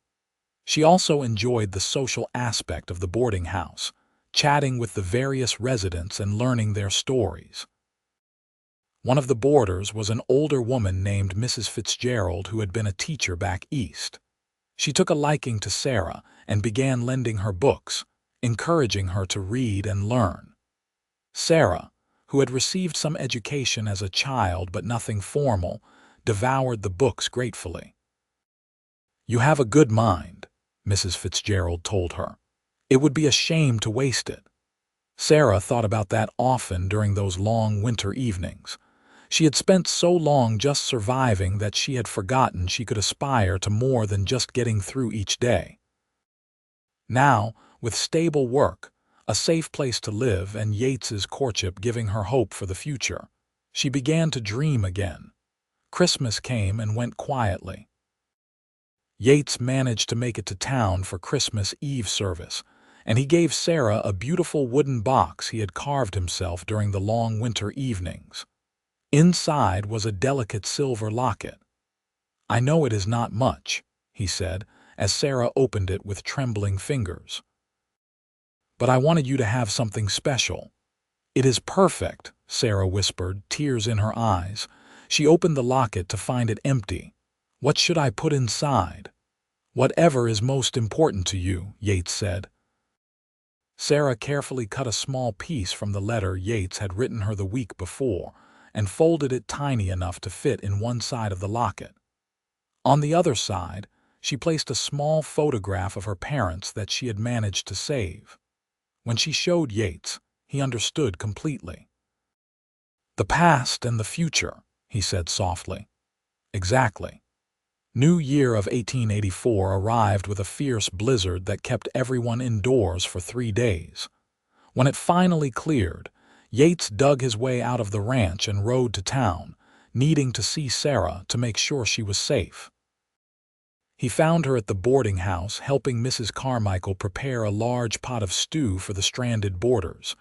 She also enjoyed the social aspect of the boarding house, chatting with the various residents and learning their stories. One of the boarders was an older woman named Mrs. Fitzgerald who had been a teacher back east. She took a liking to Sarah and began lending her books, encouraging her to read and learn. Sarah, who had received some education as a child but nothing formal, devoured the books gratefully. "You have a good mind," Mrs. Fitzgerald told her. "It would be a shame to waste it." Sarah thought about that often during those long winter evenings. She had spent so long just surviving that she had forgotten she could aspire to more than just getting through each day. Now, with stable work, a safe place to live, and Yates's courtship giving her hope for the future, she began to dream again. Christmas came and went quietly. Yates managed to make it to town for Christmas Eve service, and he gave Sarah a beautiful wooden box he had carved himself during the long winter evenings. Inside was a delicate silver locket. "I know it is not much," he said, as Sarah opened it with trembling fingers. "But I wanted you to have something special." "It is perfect," Sarah whispered, tears in her eyes. She opened the locket to find it empty. "What should I put inside?" "Whatever is most important to you," Yates said. Sarah carefully cut a small piece from the letter Yates had written her the week before and folded it tiny enough to fit in one side of the locket. On the other side, she placed a small photograph of her parents that she had managed to save. When she showed Yates, he understood completely. "The past and the future," he said softly. "Exactly." New Year of 1884 arrived with a fierce blizzard that kept everyone indoors for 3 days. When it finally cleared, Yates dug his way out of the ranch and rode to town, needing to see Sarah to make sure she was safe. He found her at the boarding house helping Mrs. Carmichael prepare a large pot of stew for the stranded boarders.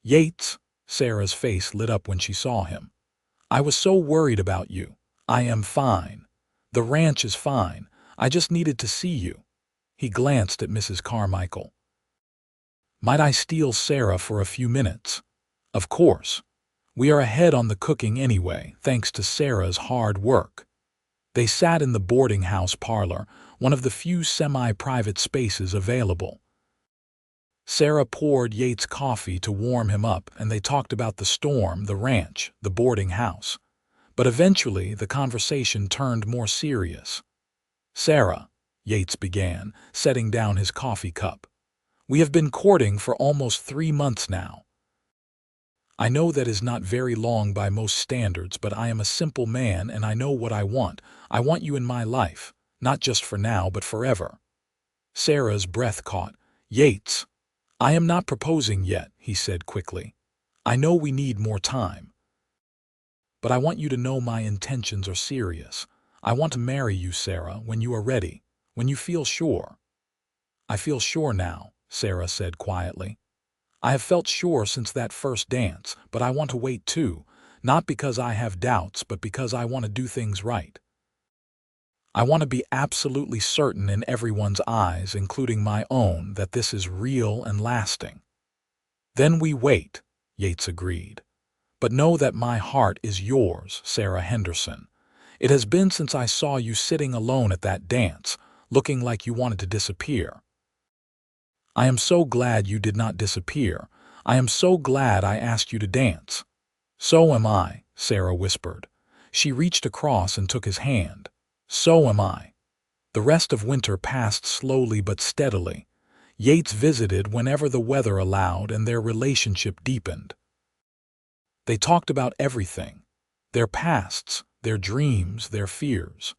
"Yates," Sarah's face lit up when she saw him. "I was so worried about you. I am fine. The ranch is fine. I just needed to see you." He glanced at Mrs. Carmichael. "Might I steal Sarah for a few minutes?" "Of course. We are ahead on the cooking anyway, thanks to Sarah's hard work." They sat in the boarding house parlor, one of the few semi-private spaces available. Sarah poured Yates coffee to warm him up, and they talked about the storm, the ranch, the boarding house. But eventually the conversation turned more serious. "Sarah," Yates began, setting down his coffee cup, "we have been courting for almost 3 months now. I know that is not very long by most standards, but I am a simple man and I know what I want. I want you in my life, not just for now, but forever." Sarah's breath caught. "Yates, I am not proposing yet," he said quickly. "I know we need more time. But I want you to know my intentions are serious. I want to marry you, Sarah, when you are ready, when you feel sure." "I feel sure now," Sarah said quietly. "I have felt sure since that first dance, but I want to wait too, not because I have doubts, but because I want to do things right. I want to be absolutely certain in everyone's eyes, including my own, that this is real and lasting." "Then we wait," Yates agreed. "But know that my heart is yours, Sarah Henderson. It has been since I saw you sitting alone at that dance, looking like you wanted to disappear. I am so glad you did not disappear. I am so glad I asked you to dance." "So am I," Sarah whispered. She reached across and took his hand. "So am I." The rest of winter passed slowly but steadily. Yates visited whenever the weather allowed, and their relationship deepened. They talked about everything: their pasts, their dreams, their fears.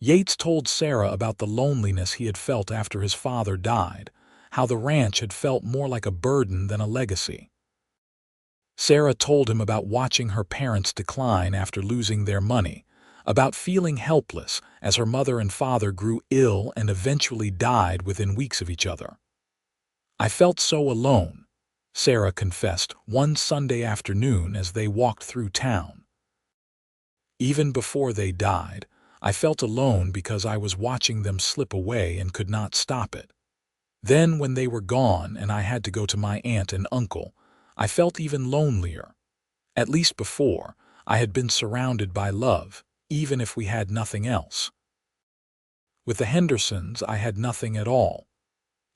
Yates told Sarah about the loneliness he had felt after his father died, how the ranch had felt more like a burden than a legacy. Sarah told him about watching her parents decline after losing their money, about feeling helpless as her mother and father grew ill and eventually died within weeks of each other. "I felt so alone," Sarah confessed one Sunday afternoon as they walked through town. "Even before they died, I felt alone because I was watching them slip away and could not stop it. Then when they were gone and I had to go to my aunt and uncle, I felt even lonelier. At least before, I had been surrounded by love, even if we had nothing else. With the Hendersons, I had nothing at all."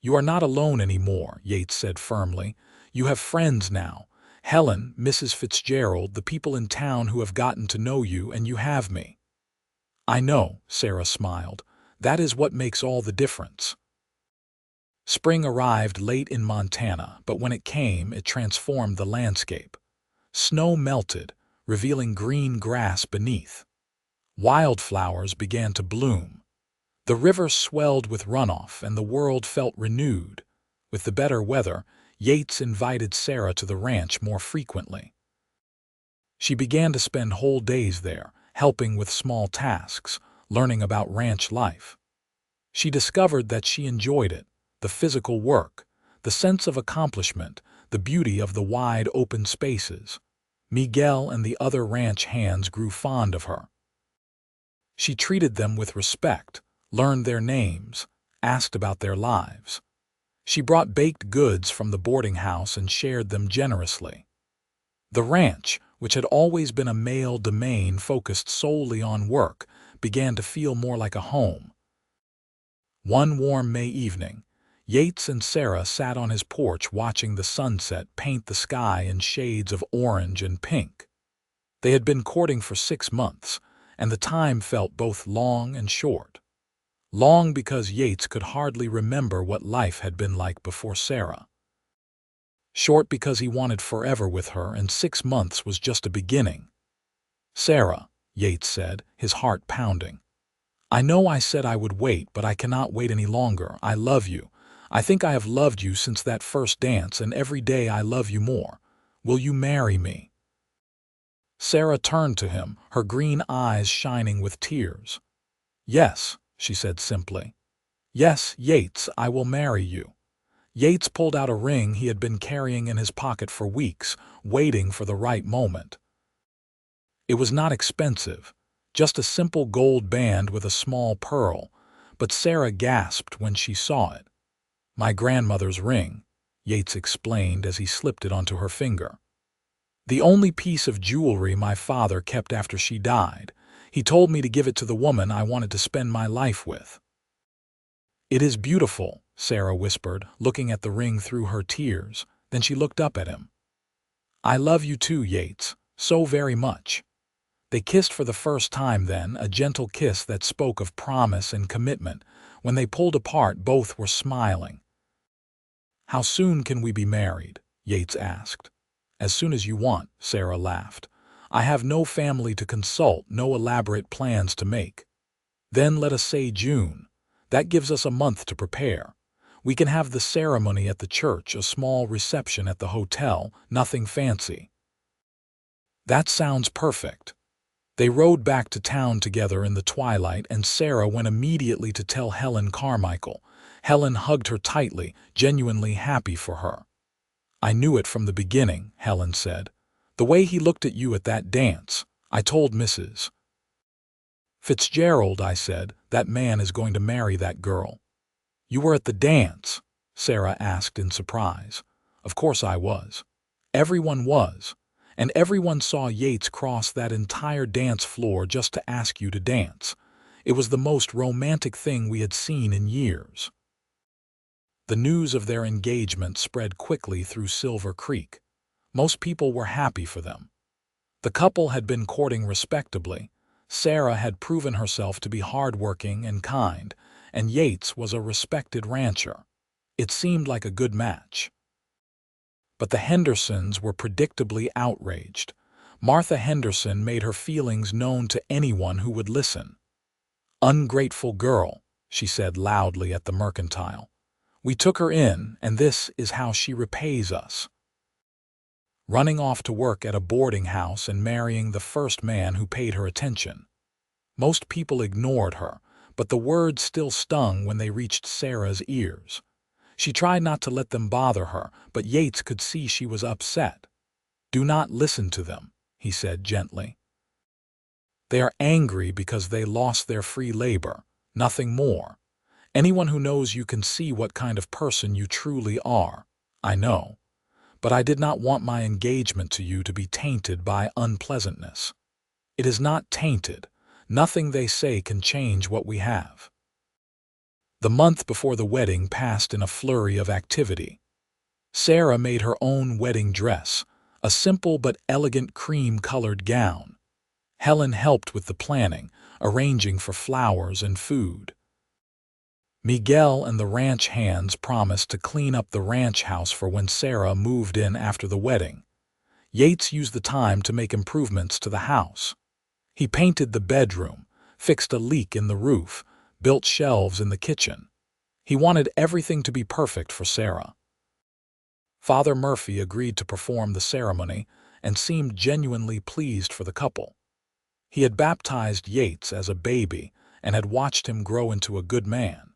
"You are not alone anymore," Yates said firmly. "You have friends now. Helen, Mrs. Fitzgerald, the people in town who have gotten to know you, and you have me." "I know," Sarah smiled. "That is what makes all the difference." Spring arrived late in Montana, but when it came, it transformed the landscape. Snow melted, revealing green grass beneath. Wildflowers began to bloom. The river swelled with runoff, and the world felt renewed. With the better weather, Yates invited Sarah to the ranch more frequently. She began to spend whole days there, helping with small tasks, learning about ranch life. She discovered that she enjoyed it: the physical work, the sense of accomplishment, the beauty of the wide open spaces. Miguel and the other ranch hands grew fond of her. She treated them with respect, learned their names, asked about their lives. She brought baked goods from the boarding house and shared them generously. The ranch, which had always been a male domain focused solely on work, began to feel more like a home. One warm May evening, Yates and Sarah sat on his porch watching the sunset paint the sky in shades of orange and pink. They had been courting for 6 months, and the time felt both long and short. Long because Yates could hardly remember what life had been like before Sarah. Short because he wanted forever with her, and 6 months was just a beginning. "Sarah," Yates said, his heart pounding, "I know I said I would wait, but I cannot wait any longer. I love you. I think I have loved you since that first dance, and every day I love you more. Will you marry me?" Sarah turned to him, her green eyes shining with tears. "Yes," she said simply. "Yes, Yates, I will marry you." Yates pulled out a ring he had been carrying in his pocket for weeks, waiting for the right moment. It was not expensive, just a simple gold band with a small pearl, but Sarah gasped when she saw it. "My grandmother's ring," Yates explained as he slipped it onto her finger. "The only piece of jewelry my father kept after she died. He told me to give it to the woman I wanted to spend my life with." "It is beautiful," Sarah whispered, looking at the ring through her tears. Then she looked up at him. "I love you too, Yates, so very much." They kissed for the first time then, a gentle kiss that spoke of promise and commitment. When they pulled apart, both were smiling. "How soon can we be married?" Yates asked. "As soon as you want," Sarah laughed. "I have no family to consult, no elaborate plans to make." "Then let us say June. That gives us a month to prepare. We can have the ceremony at the church, a small reception at the hotel, nothing fancy." "That sounds perfect." They rode back to town together in the twilight, and Sarah went immediately to tell Helen Carmichael. Helen hugged her tightly, genuinely happy for her. "I knew it from the beginning," Helen said. "The way he looked at you at that dance. I told Mrs. Fitzgerald, I said, that man is going to marry that girl." "You were at the dance?" Sarah asked in surprise. "Of course I was. Everyone was. And everyone saw Yates cross that entire dance floor just to ask you to dance. It was the most romantic thing we had seen in years." The news of their engagement spread quickly through Silver Creek. Most people were happy for them. The couple had been courting respectably. Sarah had proven herself to be hardworking and kind, and Yates was a respected rancher. It seemed like a good match. But the Hendersons were predictably outraged. Martha Henderson made her feelings known to anyone who would listen. "Ungrateful girl," she said loudly at the mercantile. "We took her in, and this is how she repays us." Running off to work at a boarding house and marrying the first man who paid her attention. Most people ignored her, but the words still stung when they reached Sarah's ears. She tried not to let them bother her, but Yates could see she was upset. "Do not listen to them," he said gently. "They are angry because they lost their free labor, nothing more. Anyone who knows you can see what kind of person you truly are. I know. But I did not want my engagement to you to be tainted by unpleasantness. It is not tainted. Nothing they say can change what we have." The month before the wedding passed in a flurry of activity. Sarah made her own wedding dress, a simple but elegant cream-colored gown. Helen helped with the planning, arranging for flowers and food. Miguel and the ranch hands promised to clean up the ranch house for when Sarah moved in after the wedding. Yates used the time to make improvements to the house. He painted the bedroom, fixed a leak in the roof, built shelves in the kitchen. He wanted everything to be perfect for Sarah. Father Murphy agreed to perform the ceremony and seemed genuinely pleased for the couple. He had baptized Yates as a baby and had watched him grow into a good man.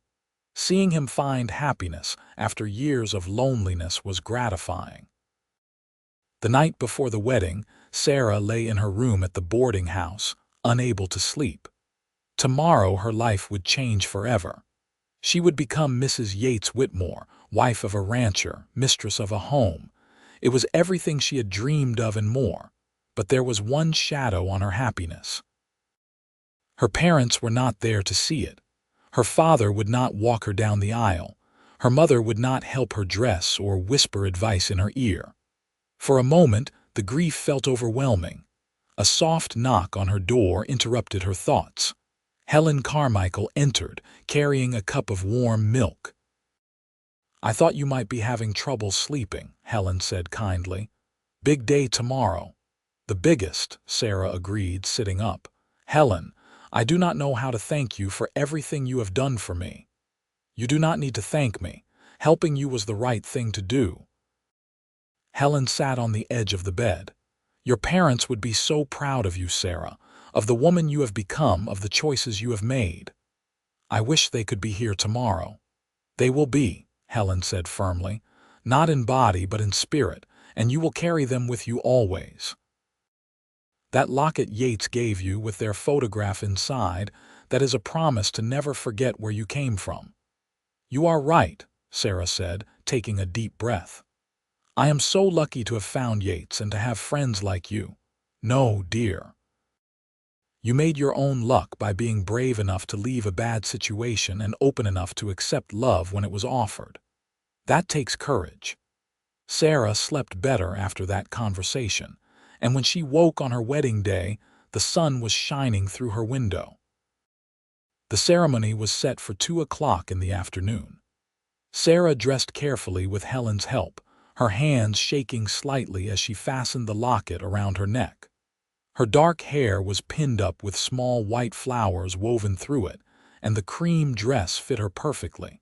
Seeing him find happiness after years of loneliness was gratifying. The night before the wedding, Sarah lay in her room at the boarding house, unable to sleep. Tomorrow her life would change forever. She would become Mrs. Yates Whitmore, wife of a rancher, mistress of a home. It was everything she had dreamed of and more. But there was one shadow on her happiness. Her parents were not there to see it. Her father would not walk her down the aisle. Her mother would not help her dress or whisper advice in her ear. For a moment, the grief felt overwhelming. A soft knock on her door interrupted her thoughts. Helen Carmichael entered, carrying a cup of warm milk. "I thought you might be having trouble sleeping," Helen said kindly. "Big day tomorrow." "The biggest," Sarah agreed, sitting up. "Helen, I do not know how to thank you for everything you have done for me." "You do not need to thank me. Helping you was the right thing to do." Helen sat on the edge of the bed. "Your parents would be so proud of you, Sarah, of the woman you have become, of the choices you have made." "I wish they could be here tomorrow." "They will be," Helen said firmly. "Not in body but in spirit, and you will carry them with you always. That locket Yates gave you with their photograph inside, that is a promise to never forget where you came from." "You are right," Sarah said, taking a deep breath. "I am so lucky to have found Yates and to have friends like you." "No, dear. You made your own luck by being brave enough to leave a bad situation and open enough to accept love when it was offered. That takes courage." Sarah slept better after that conversation, and when she woke on her wedding day, the sun was shining through her window. The ceremony was set for 2 o'clock in the afternoon. Sarah dressed carefully with Helen's help, her hands shaking slightly as she fastened the locket around her neck. Her dark hair was pinned up with small white flowers woven through it, and the cream dress fit her perfectly.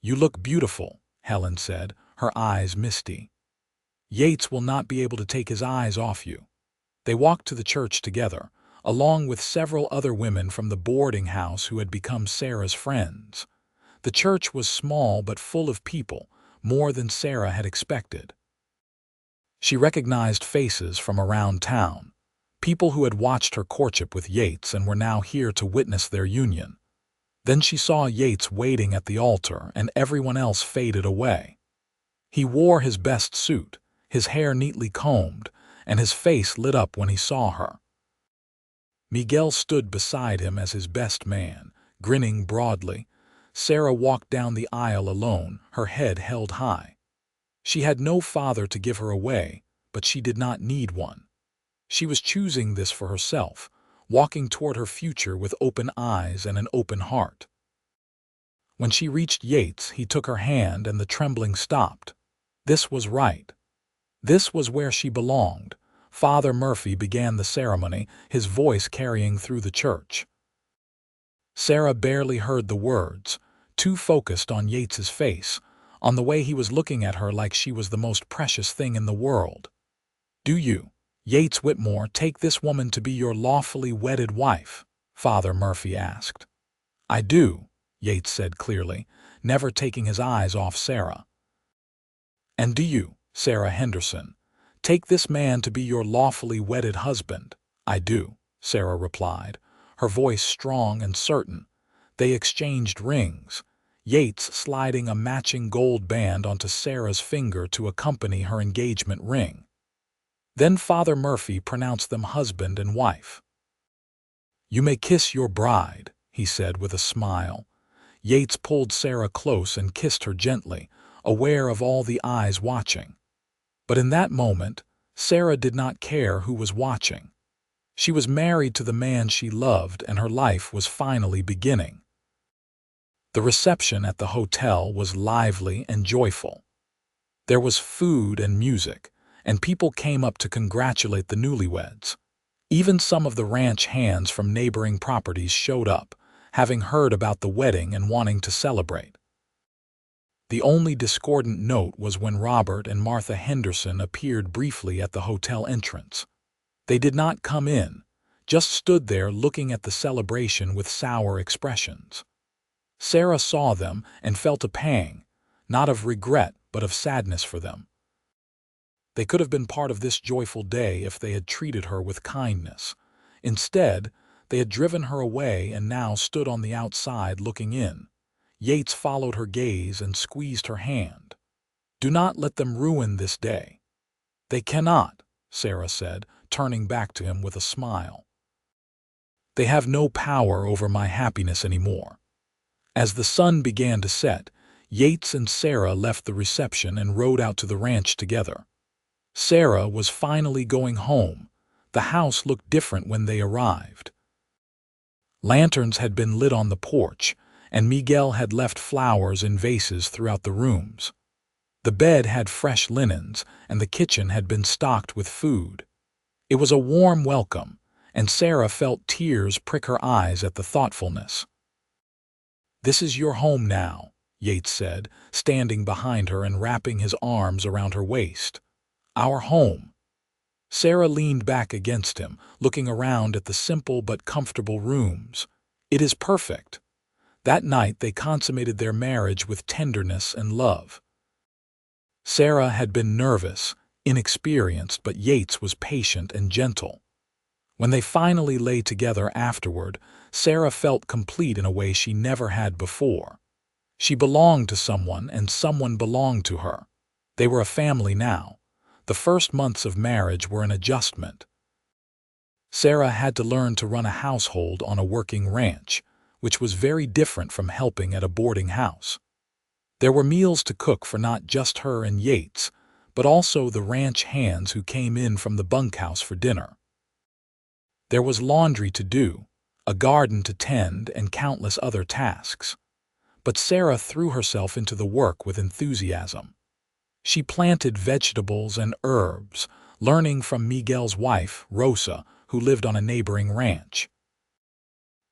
"You look beautiful," Helen said, her eyes misty. "Yates will not be able to take his eyes off you." They walked to the church together, along with several other women from the boarding house who had become Sarah's friends. The church was small but full of people, more than Sarah had expected. She recognized faces from around town, people who had watched her courtship with Yates and were now here to witness their union. Then she saw Yates waiting at the altar, and everyone else faded away. He wore his best suit, his hair neatly combed, and his face lit up when he saw her. Miguel stood beside him as his best man, grinning broadly. Sarah walked down the aisle alone, her head held high. She had no father to give her away, but she did not need one. She was choosing this for herself, walking toward her future with open eyes and an open heart. When she reached Yates, he took her hand and the trembling stopped. This was right. This was where she belonged. Father Murphy began the ceremony, his voice carrying through the church. Sarah barely heard the words, too focused on Yates's face, on the way he was looking at her like she was the most precious thing in the world. "Do you, Yates Whitmore, take this woman to be your lawfully wedded wife?" Father Murphy asked. "I do," Yates said clearly, never taking his eyes off Sarah. "And do you, Sarah Henderson, take this man to be your lawfully wedded husband?" "I do," Sarah replied, her voice strong and certain. They exchanged rings, Yates sliding a matching gold band onto Sarah's finger to accompany her engagement ring. Then Father Murphy pronounced them husband and wife. "You may kiss your bride," he said with a smile. Yates pulled Sarah close and kissed her gently, aware of all the eyes watching. But in that moment, Sarah did not care who was watching. She was married to the man she loved, and her life was finally beginning. The reception at the hotel was lively and joyful. There was food and music, and people came up to congratulate the newlyweds. Even some of the ranch hands from neighboring properties showed up, having heard about the wedding and wanting to celebrate. The only discordant note was when Robert and Martha Henderson appeared briefly at the hotel entrance. They did not come in, just stood there looking at the celebration with sour expressions. Sarah saw them and felt a pang, not of regret but of sadness for them. They could have been part of this joyful day if they had treated her with kindness. Instead, they had driven her away and now stood on the outside looking in. Yates followed her gaze and squeezed her hand. "Do not let them ruin this day." "They cannot," Sarah said, turning back to him with a smile. "They have no power over my happiness anymore." As the sun began to set, Yates and Sarah left the reception and rode out to the ranch together. Sarah was finally going home. The house looked different when they arrived. Lanterns had been lit on the porch, and Miguel had left flowers in vases throughout the rooms. The bed had fresh linens, and the kitchen had been stocked with food. It was a warm welcome, and Sarah felt tears prick her eyes at the thoughtfulness. "This is your home now," Yates said, standing behind her and wrapping his arms around her waist. "Our home." Sarah leaned back against him, looking around at the simple but comfortable rooms. "It is perfect." That night they consummated their marriage with tenderness and love. Sarah had been nervous, inexperienced, but Yates was patient and gentle. When they finally lay together afterward, Sarah felt complete in a way she never had before. She belonged to someone, and someone belonged to her. They were a family now. The first months of marriage were an adjustment. Sarah had to learn to run a household on a working ranch, which was very different from helping at a boarding house. There were meals to cook for not just her and Yates, but also the ranch hands who came in from the bunkhouse for dinner. There was laundry to do, a garden to tend, and countless other tasks. But Sarah threw herself into the work with enthusiasm. She planted vegetables and herbs, learning from Miguel's wife, Rosa, who lived on a neighboring ranch.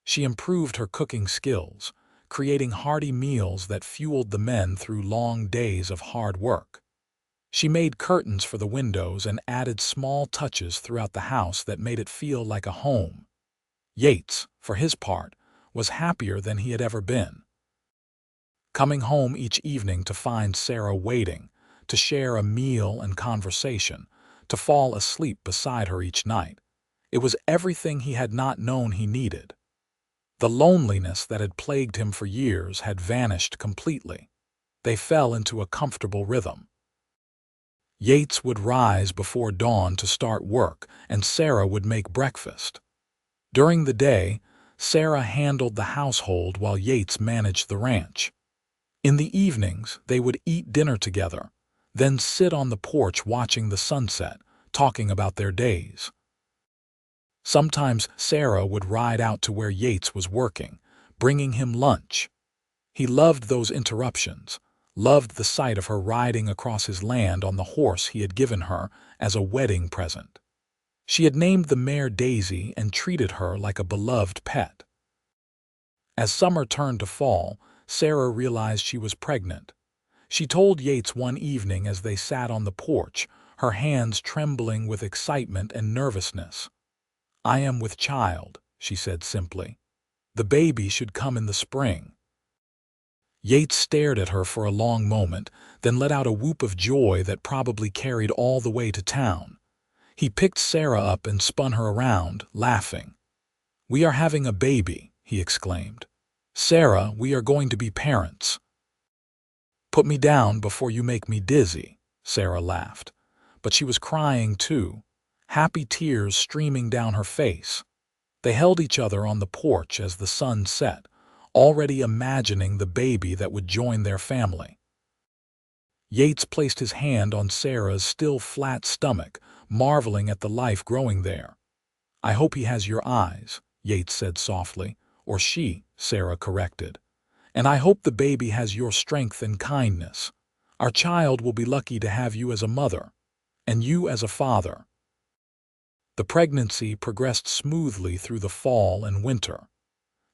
She improved her cooking skills, creating hearty meals that fueled the men through long days of hard work. She made curtains for the windows and added small touches throughout the house that made it feel like a home. Yates, for his part, was happier than he had ever been. Coming home each evening to find Sarah waiting, to share a meal and conversation, to fall asleep beside her each night, it was everything he had not known he needed. The loneliness that had plagued him for years had vanished completely. They fell into a comfortable rhythm. Yates would rise before dawn to start work, and Sarah would make breakfast. During the day, Sarah handled the household while Yates managed the ranch. In the evenings, they would eat dinner together, then sit on the porch watching the sunset, talking about their days. Sometimes Sarah would ride out to where Yates was working, bringing him lunch. He loved those interruptions, loved the sight of her riding across his land on the horse he had given her as a wedding present. She had named the mare Daisy and treated her like a beloved pet. As summer turned to fall, Sarah realized she was pregnant. She told Yates one evening as they sat on the porch, her hands trembling with excitement and nervousness. "I am with child," she said simply. "The baby should come in the spring." Yates stared at her for a long moment, then let out a whoop of joy that probably carried all the way to town. He picked Sarah up and spun her around, laughing. "We are having a baby," he exclaimed. "Sarah, we are going to be parents." "Put me down before you make me dizzy," Sarah laughed. But she was crying too, happy tears streaming down her face. They held each other on the porch as the sun set, already imagining the baby that would join their family. Yates placed his hand on Sarah's still flat stomach, marveling at the life growing there. "I hope he has your eyes," Yates said softly. "Or she," Sarah corrected. "And I hope the baby has your strength and kindness. Our child will be lucky to have you as a mother, and you as a father." The pregnancy progressed smoothly through the fall and winter.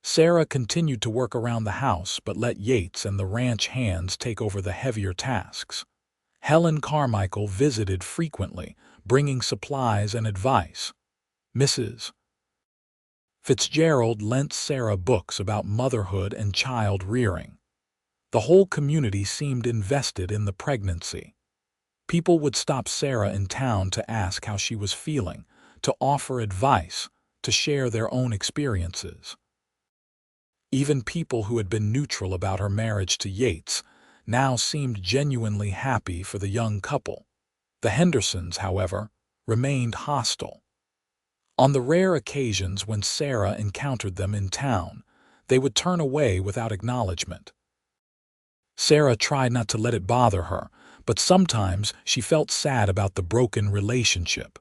Sarah continued to work around the house but let Yates and the ranch hands take over the heavier tasks. Helen Carmichael visited frequently, bringing supplies and advice. Mrs. Fitzgerald lent Sarah books about motherhood and child rearing. The whole community seemed invested in the pregnancy. People would stop Sarah in town to ask how she was feeling, to offer advice, to share their own experiences. Even people who had been neutral about her marriage to Yates now seemed genuinely happy for the young couple. The Hendersons, however, remained hostile. On the rare occasions when Sarah encountered them in town, they would turn away without acknowledgement. Sarah tried not to let it bother her, but sometimes she felt sad about the broken relationship.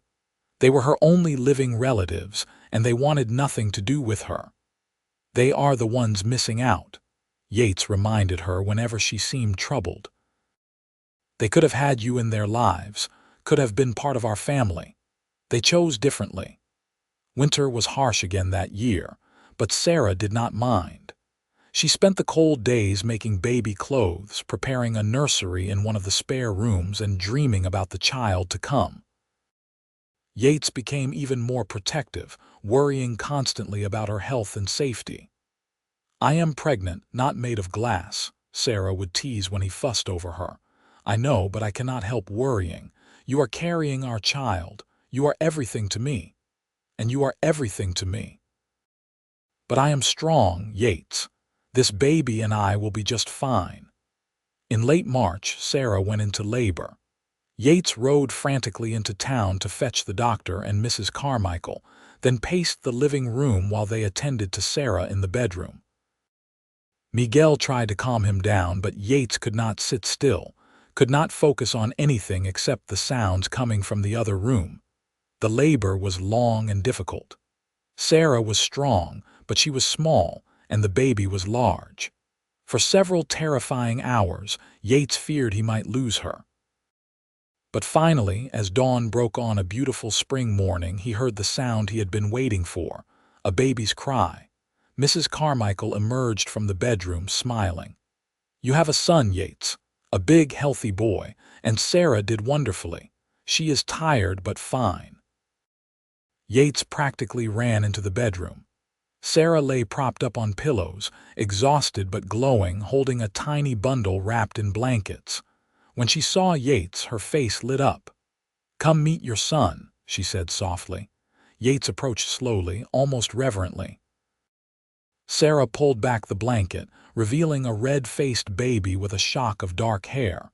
They were her only living relatives, and they wanted nothing to do with her. "They are the ones missing out," Yates reminded her whenever she seemed troubled. "They could have had you in their lives, could have been part of our family. They chose differently." Winter was harsh again that year, but Sarah did not mind. She spent the cold days making baby clothes, preparing a nursery in one of the spare rooms, and dreaming about the child to come. Yates became even more protective, worrying constantly about her health and safety. "I am pregnant, not made of glass," Sarah would tease when he fussed over her. "I know, but I cannot help worrying. You are carrying our child. You are everything to me. And you are everything to me." "But I am strong, Yates. This baby and I will be just fine." In late March, Sarah went into labor. Yates rode frantically into town to fetch the doctor and Mrs. Carmichael, then paced the living room while they attended to Sarah in the bedroom. Miguel tried to calm him down, but Yates could not sit still, could not focus on anything except the sounds coming from the other room. The labor was long and difficult. Sarah was strong, but she was small, and the baby was large. For several terrifying hours, Yates feared he might lose her. But finally, as dawn broke on a beautiful spring morning, he heard the sound he had been waiting for, a baby's cry. Mrs. Carmichael emerged from the bedroom, smiling. "You have a son, Yates, a big, healthy boy, and Sarah did wonderfully. She is tired but fine." Yates practically ran into the bedroom. Sarah lay propped up on pillows, exhausted but glowing, holding a tiny bundle wrapped in blankets. When she saw Yates, her face lit up. "Come meet your son," she said softly. Yates approached slowly, almost reverently. Sarah pulled back the blanket, revealing a red-faced baby with a shock of dark hair.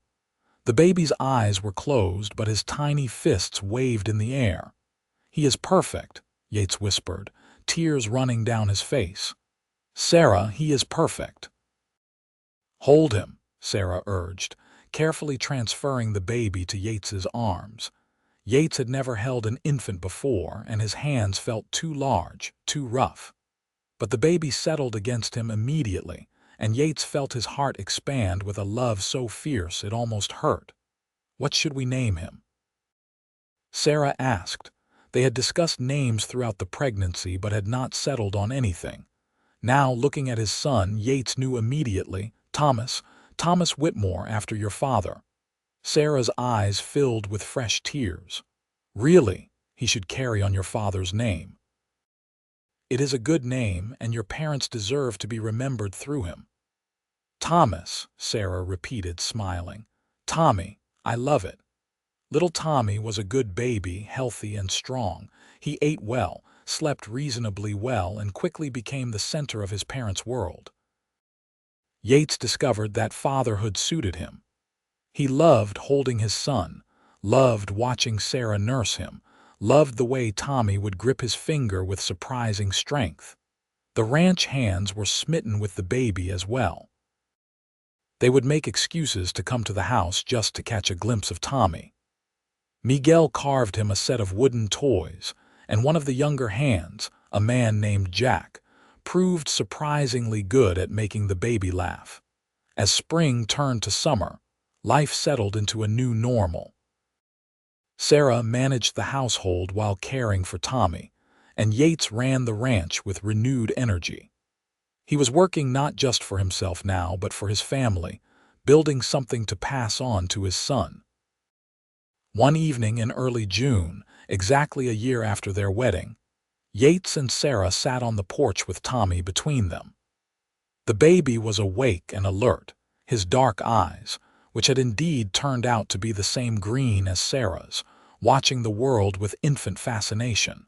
The baby's eyes were closed, but his tiny fists waved in the air. "He is perfect," Yates whispered, tears running down his face. "Sarah, he is perfect." "Hold him," Sarah urged, carefully transferring the baby to Yates's arms. Yates had never held an infant before, and his hands felt too large, too rough. But the baby settled against him immediately, and Yates felt his heart expand with a love so fierce it almost hurt. "What should we name him?" Sarah asked. They had discussed names throughout the pregnancy but had not settled on anything. Now, looking at his son, Yates knew immediately, Thomas Whitmore, after your father." Sarah's eyes filled with fresh tears. "Really, he should carry on your father's name. It is a good name, and your parents deserve to be remembered through him." "Thomas," Sarah repeated, smiling. "Tommy, I love it." Little Tommy was a good baby, healthy and strong. He ate well, slept reasonably well, and quickly became the center of his parents' world. Yates discovered that fatherhood suited him. He loved holding his son, loved watching Sarah nurse him, loved the way Tommy would grip his finger with surprising strength. The ranch hands were smitten with the baby as well. They would make excuses to come to the house just to catch a glimpse of Tommy. Miguel carved him a set of wooden toys, and one of the younger hands, a man named Jack, proved surprisingly good at making the baby laugh. As spring turned to summer, life settled into a new normal. Sarah managed the household while caring for Tommy, and Yates ran the ranch with renewed energy. He was working not just for himself now, but for his family, building something to pass on to his son. One evening in early June, exactly a year after their wedding, Yates and Sarah sat on the porch with Tommy between them. The baby was awake and alert, his dark eyes, which had indeed turned out to be the same green as Sarah's, watching the world with infant fascination.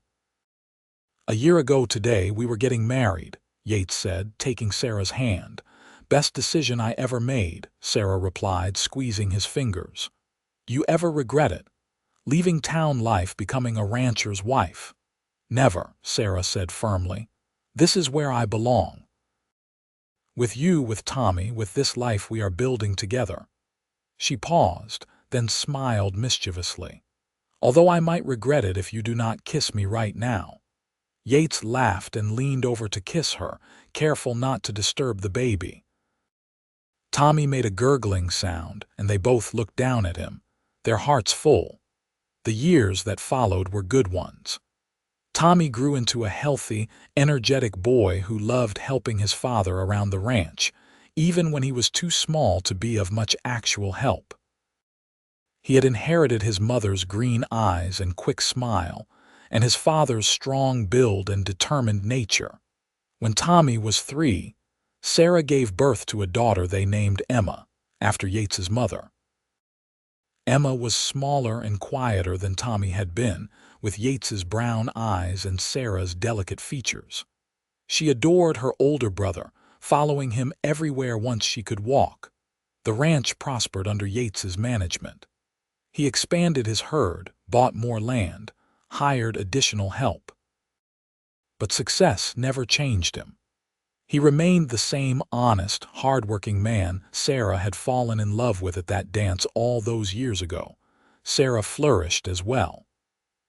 "A year ago today we were getting married," Yates said, taking Sarah's hand. "Best decision I ever made," Sarah replied, squeezing his fingers. "You ever regret it? Leaving town life, becoming a rancher's wife?" "Never," Sarah said firmly. "This is where I belong. With you, with Tommy, with this life we are building together." She paused, then smiled mischievously. "Although I might regret it if you do not kiss me right now." Yates laughed and leaned over to kiss her, careful not to disturb the baby. Tommy made a gurgling sound, and they both looked down at him, their hearts full. The years that followed were good ones. Tommy grew into a healthy, energetic boy who loved helping his father around the ranch, even when he was too small to be of much actual help. He had inherited his mother's green eyes and quick smile, and his father's strong build and determined nature. When Tommy was 3, Sarah gave birth to a daughter they named Emma, after Yates's mother. Emma was smaller and quieter than Tommy had been, with Yates's brown eyes and Sarah's delicate features. She adored her older brother, following him everywhere once she could walk. The ranch prospered under Yates's management. He expanded his herd, bought more land, hired additional help. But success never changed him. He remained the same honest, hard-working man Sarah had fallen in love with at that dance all those years ago. Sarah flourished as well.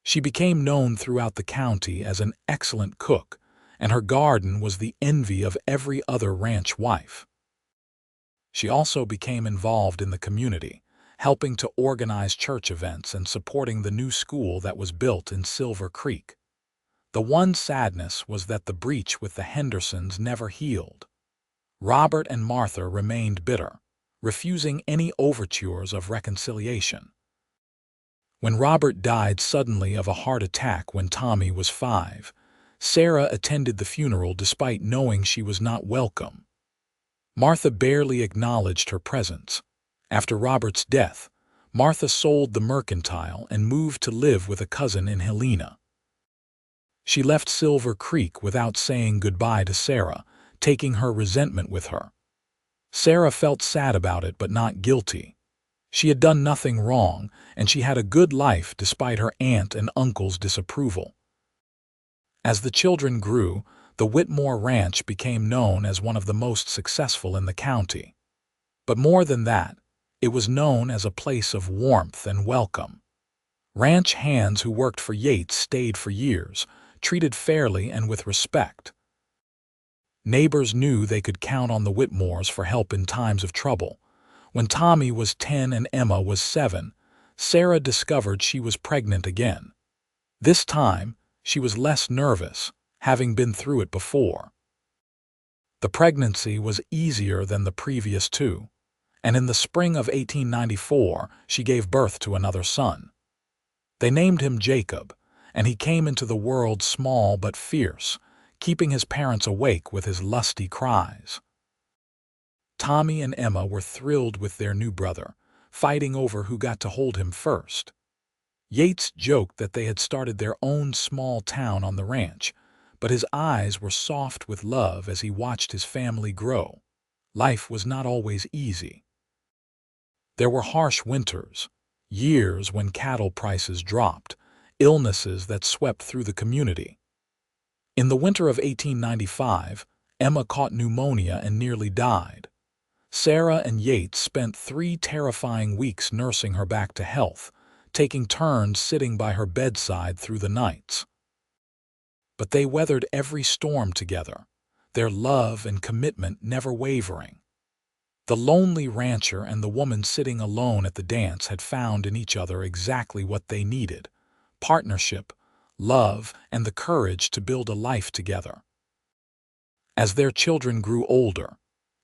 She became known throughout the county as an excellent cook, and her garden was the envy of every other ranch wife. She also became involved in the community, helping to organize church events and supporting the new school that was built in Silver Creek. The one sadness was that the breach with the Hendersons never healed. Robert and Martha remained bitter, refusing any overtures of reconciliation. When Robert died suddenly of a heart attack when Tommy was 5, Sarah attended the funeral despite knowing she was not welcome. Martha barely acknowledged her presence. After Robert's death, Martha sold the mercantile and moved to live with a cousin in Helena. She left Silver Creek without saying goodbye to Sarah, taking her resentment with her. Sarah felt sad about it but not guilty. She had done nothing wrong, and she had a good life despite her aunt and uncle's disapproval. As the children grew, the Whitmore Ranch became known as one of the most successful in the county. But more than that, it was known as a place of warmth and welcome. Ranch hands who worked for Yates stayed for years, treated fairly and with respect. Neighbors knew they could count on the Whitmores for help in times of trouble. When Tommy was 10 and Emma was 7, Sarah discovered she was pregnant again. This time, she was less nervous, having been through it before. The pregnancy was easier than the previous 2, and in the spring of 1894, she gave birth to another son. They named him Jacob, and he came into the world small but fierce, keeping his parents awake with his lusty cries. Tommy and Emma were thrilled with their new brother, fighting over who got to hold him first. Yates joked that they had started their own small town on the ranch, but his eyes were soft with love as he watched his family grow. Life was not always easy. There were harsh winters, years when cattle prices dropped, illnesses that swept through the community. In the winter of 1895, Emma caught pneumonia and nearly died. Sarah and Yates spent 3 terrifying weeks nursing her back to health, taking turns sitting by her bedside through the nights. But they weathered every storm together, their love and commitment never wavering. The lonely rancher and the woman sitting alone at the dance had found in each other exactly what they needed: partnership, love, and the courage to build a life together. As their children grew older,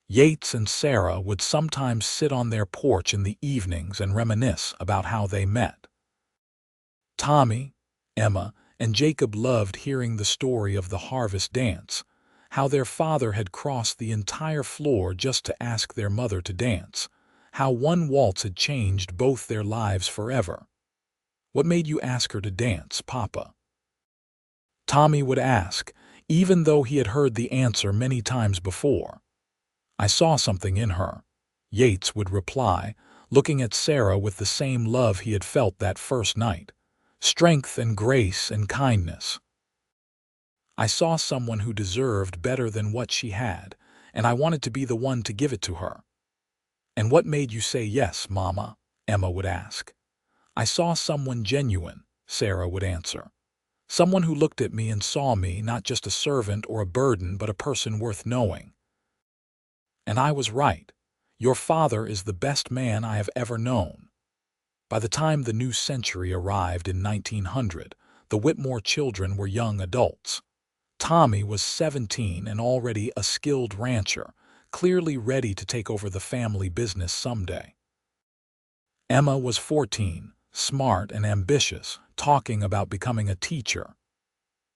Yates and Sarah would sometimes sit on their porch in the evenings and reminisce about how they met. Tommy, Emma, and Jacob loved hearing the story of the harvest dance, how their father had crossed the entire floor just to ask their mother to dance, how one waltz had changed both their lives forever. "What made you ask her to dance, Papa?" Tommy would ask, even though he had heard the answer many times before. "I saw something in her," Yates would reply, looking at Sarah with the same love he had felt that first night. "Strength and grace and kindness. I saw someone who deserved better than what she had, and I wanted to be the one to give it to her." "And what made you say yes, Mama?" Emma would ask. "I saw someone genuine," Sarah would answer. "Someone who looked at me and saw me not just a servant or a burden, but a person worth knowing. And I was right. Your father is the best man I have ever known." By the time the new century arrived in 1900, the Whitmore children were young adults. Tommy was 17 and already a skilled rancher, clearly ready to take over the family business someday. Emma was 14, smart and ambitious, talking about becoming a teacher.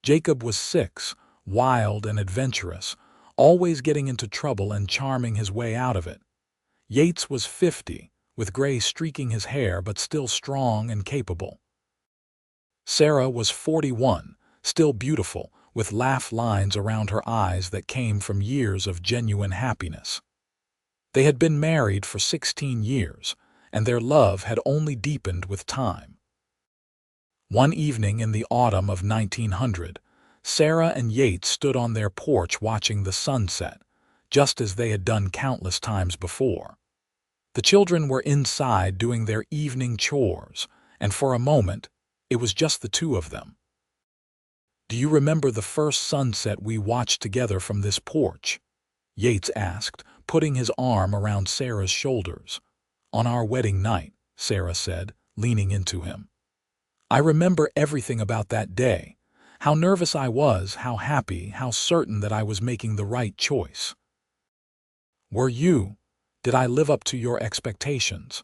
Jacob was 6, wild and adventurous, always getting into trouble and charming his way out of it. Yates was 50, with gray streaking his hair but still strong and capable. Sarah was 41, still beautiful, with laugh lines around her eyes that came from years of genuine happiness. They had been married for 16 years, and their love had only deepened with time. One evening in the autumn of 1900, Sarah and Yates stood on their porch watching the sunset, just as they had done countless times before. The children were inside doing their evening chores, and for a moment, it was just the two of them. "Do you remember the first sunset we watched together from this porch?" Yates asked, putting his arm around Sarah's shoulders. "On our wedding night," Sarah said, leaning into him. "I remember everything about that day. How nervous I was, how happy, how certain that I was making the right choice." "Were you? Did I live up to your expectations?"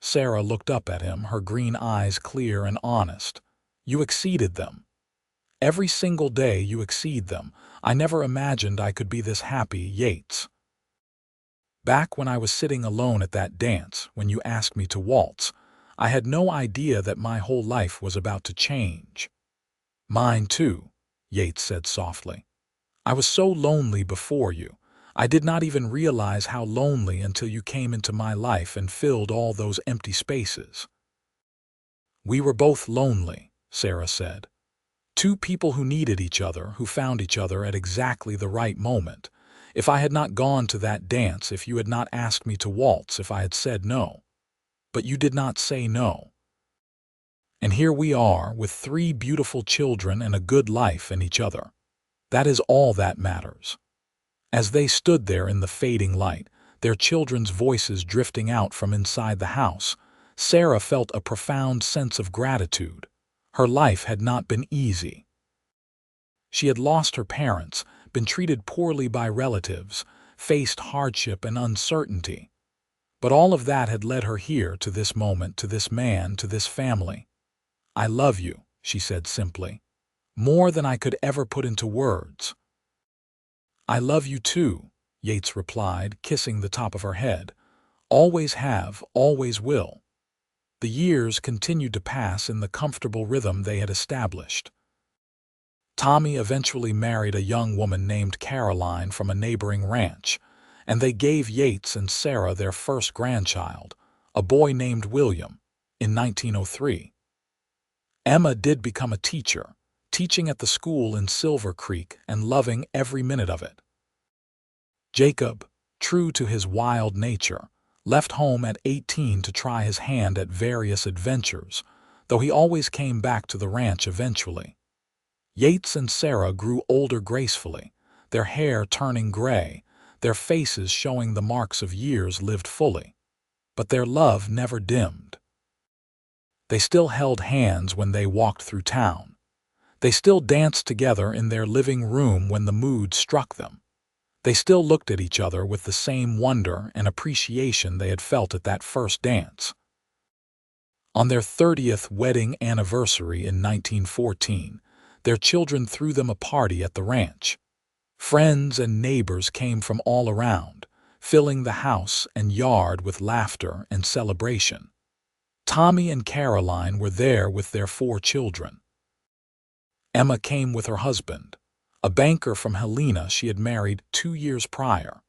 Sarah looked up at him, her green eyes clear and honest. "You exceeded them. Every single day you exceed them. I never imagined I could be this happy, Yates. Back when I was sitting alone at that dance, when you asked me to waltz, I had no idea that my whole life was about to change." "Mine too," Yates said softly. "I was so lonely before you. I did not even realize how lonely until you came into my life and filled all those empty spaces." "We were both lonely," Sarah said. "Two people who needed each other, who found each other at exactly the right moment. If I had not gone to that dance, if you had not asked me to waltz, if I had said no. But you did not say no. And here we are, with 3 beautiful children and a good life in each other. That is all that matters." As they stood there in the fading light, their children's voices drifting out from inside the house, Sarah felt a profound sense of gratitude. Her life had not been easy. She had lost her parents, been treated poorly by relatives, faced hardship and uncertainty. But all of that had led her here, to this moment, to this man, to this family. "I love you," she said simply, "more than I could ever put into words." "I love you too," Yates replied, kissing the top of her head. "Always have, always will." The years continued to pass in the comfortable rhythm they had established. Tommy eventually married a young woman named Caroline from a neighboring ranch, and they gave Yates and Sarah their first grandchild, a boy named William, in 1903. Emma did become a teacher, teaching at the school in Silver Creek and loving every minute of it. Jacob, true to his wild nature, left home at 18 to try his hand at various adventures, though he always came back to the ranch eventually. Yates and Sarah grew older gracefully, their hair turning gray, their faces showing the marks of years lived fully. But their love never dimmed. They still held hands when they walked through town. They still danced together in their living room when the mood struck them. They still looked at each other with the same wonder and appreciation they had felt at that first dance. On their 30th wedding anniversary in 1914, their children threw them a party at the ranch. Friends and neighbors came from all around, filling the house and yard with laughter and celebration. Tommy and Caroline were there with their 4 children. Emma came with her husband. a banker from Helena she had married 2 years prior.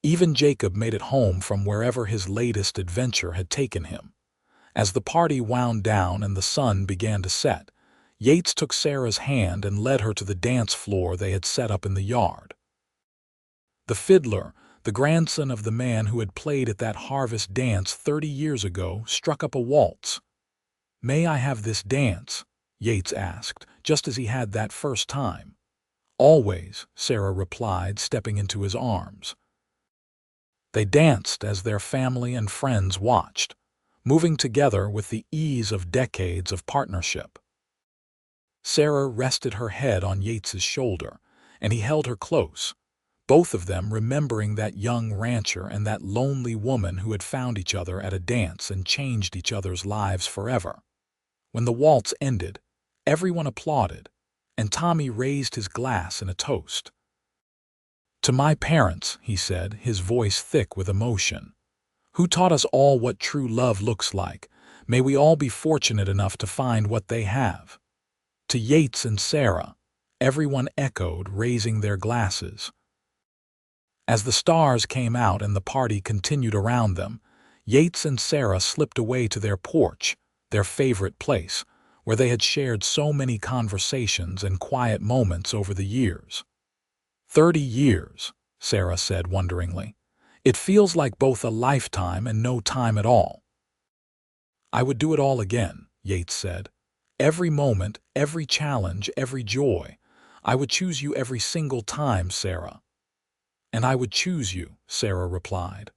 Even Jacob made it home from wherever his latest adventure had taken him. As the party wound down and the sun began to set, Yates took Sarah's hand and led her to the dance floor they had set up in the yard. The fiddler, the grandson of the man who had played at that harvest dance 30 years ago, struck up a waltz. "May I have this dance?" Yates asked, just as he had that first time. "Always," Sarah replied, stepping into his arms. They danced as their family and friends watched, moving together with the ease of decades of partnership. Sarah rested her head on Yates's shoulder, and he held her close, both of them remembering that young rancher and that lonely woman who had found each other at a dance and changed each other's lives forever. When the waltz ended, everyone applauded, and Tommy raised his glass in a toast. "To my parents," he said, his voice thick with emotion, "who taught us all what true love looks like. May we all be fortunate enough to find what they have." To Yates and Sarah, everyone echoed, raising their glasses. As the stars came out and the party continued around them, Yates and Sarah slipped away to their porch, their favorite place, where they had shared so many conversations and quiet moments over the years. 30 years, Sarah said wonderingly. "It feels like both a lifetime and no time at all." "I would do it all again," Yates said. "Every moment, every challenge, every joy. I would choose you every single time, Sarah." "And I would choose you," Sarah replied.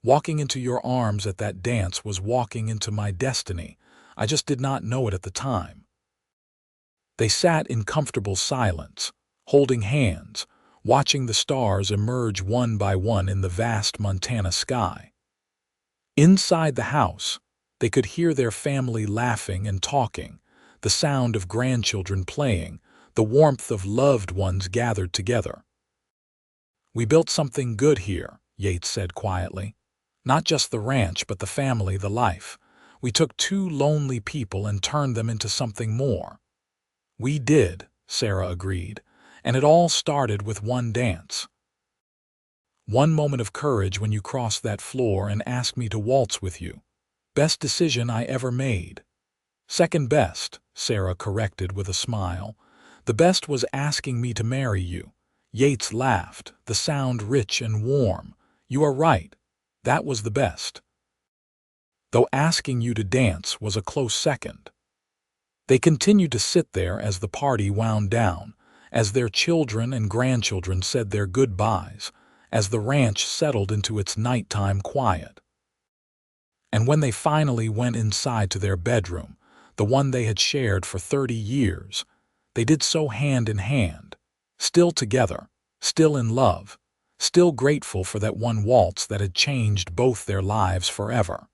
"Walking into your arms at that dance was walking into my destiny. I just did not know it at the time." They sat in comfortable silence, holding hands, watching the stars emerge one by one in the vast Montana sky. Inside the house, they could hear their family laughing and talking, the sound of grandchildren playing, the warmth of loved ones gathered together. "We built something good here," Yates said quietly. "Not just the ranch, but the family, the life. We took two lonely people and turned them into something more." "We did," Sarah agreed, "and it all started with one dance. One moment of courage when you crossed that floor and asked me to waltz with you. Best decision I ever made." "Second best," Sarah corrected with a smile. "The best was asking me to marry you." Yates laughed, the sound rich and warm. "You are right. That was the best. Though asking you to dance was a close second." They continued to sit there as the party wound down, as their children and grandchildren said their goodbyes, as the ranch settled into its nighttime quiet. And when they finally went inside to their bedroom, the one they had shared for 30 years, they did so hand in hand, still together, still in love, still grateful for that one waltz that had changed both their lives forever.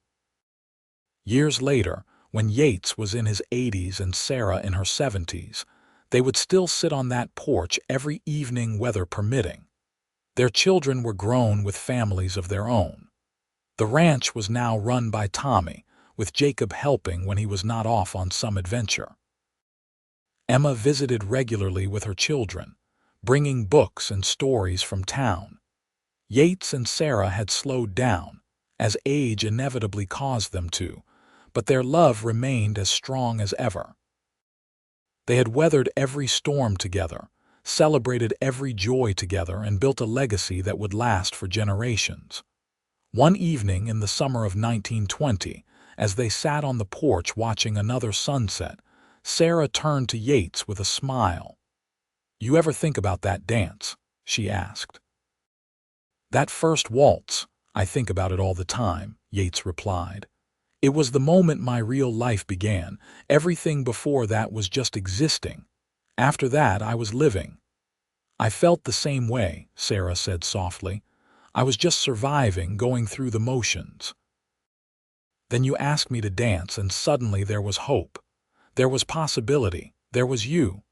Years later, when Yates was in his 80s and Sarah in her 70s, they would still sit on that porch every evening, weather permitting. Their children were grown with families of their own. The ranch was now run by Tommy, with Jacob helping when he was not off on some adventure. Emma visited regularly with her children, bringing books and stories from town. Yates and Sarah had slowed down, as age inevitably caused them to, but their love remained as strong as ever. They had weathered every storm together, celebrated every joy together, and built a legacy that would last for generations. One evening in the summer of 1920, as they sat on the porch watching another sunset, Sarah turned to Yates with a smile. "You ever think about that dance?" she asked. "That first waltz, I think about it all the time," Yates replied. "It was the moment my real life began. Everything before that was just existing. After that, I was living." "I felt the same way," Sarah said softly. "I was just surviving, going through the motions. Then you asked me to dance, and suddenly there was hope. There was possibility. There was you.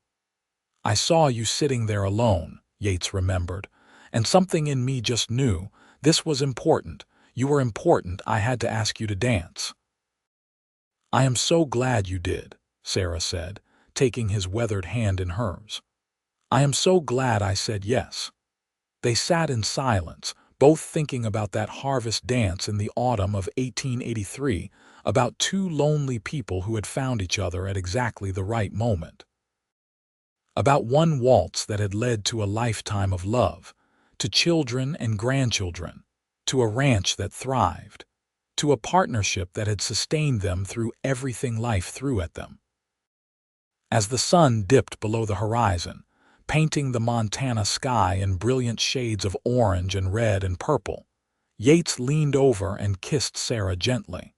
I saw you sitting there alone," Yates remembered, "and something in me just knew this was important. You were important. I had to ask you to dance." "I am so glad you did," Sarah said, taking his weathered hand in hers. I am so glad I said yes." They sat in silence, both thinking about that harvest dance in the autumn of 1883, about two lonely people who had found each other at exactly the right moment. About one waltz that had led to a lifetime of love, to children and grandchildren, to a ranch that thrived, to a partnership that had sustained them through everything life threw at them. As the sun dipped below the horizon, painting the Montana sky in brilliant shades of orange and red and purple, Yates leaned over and kissed Sarah gently.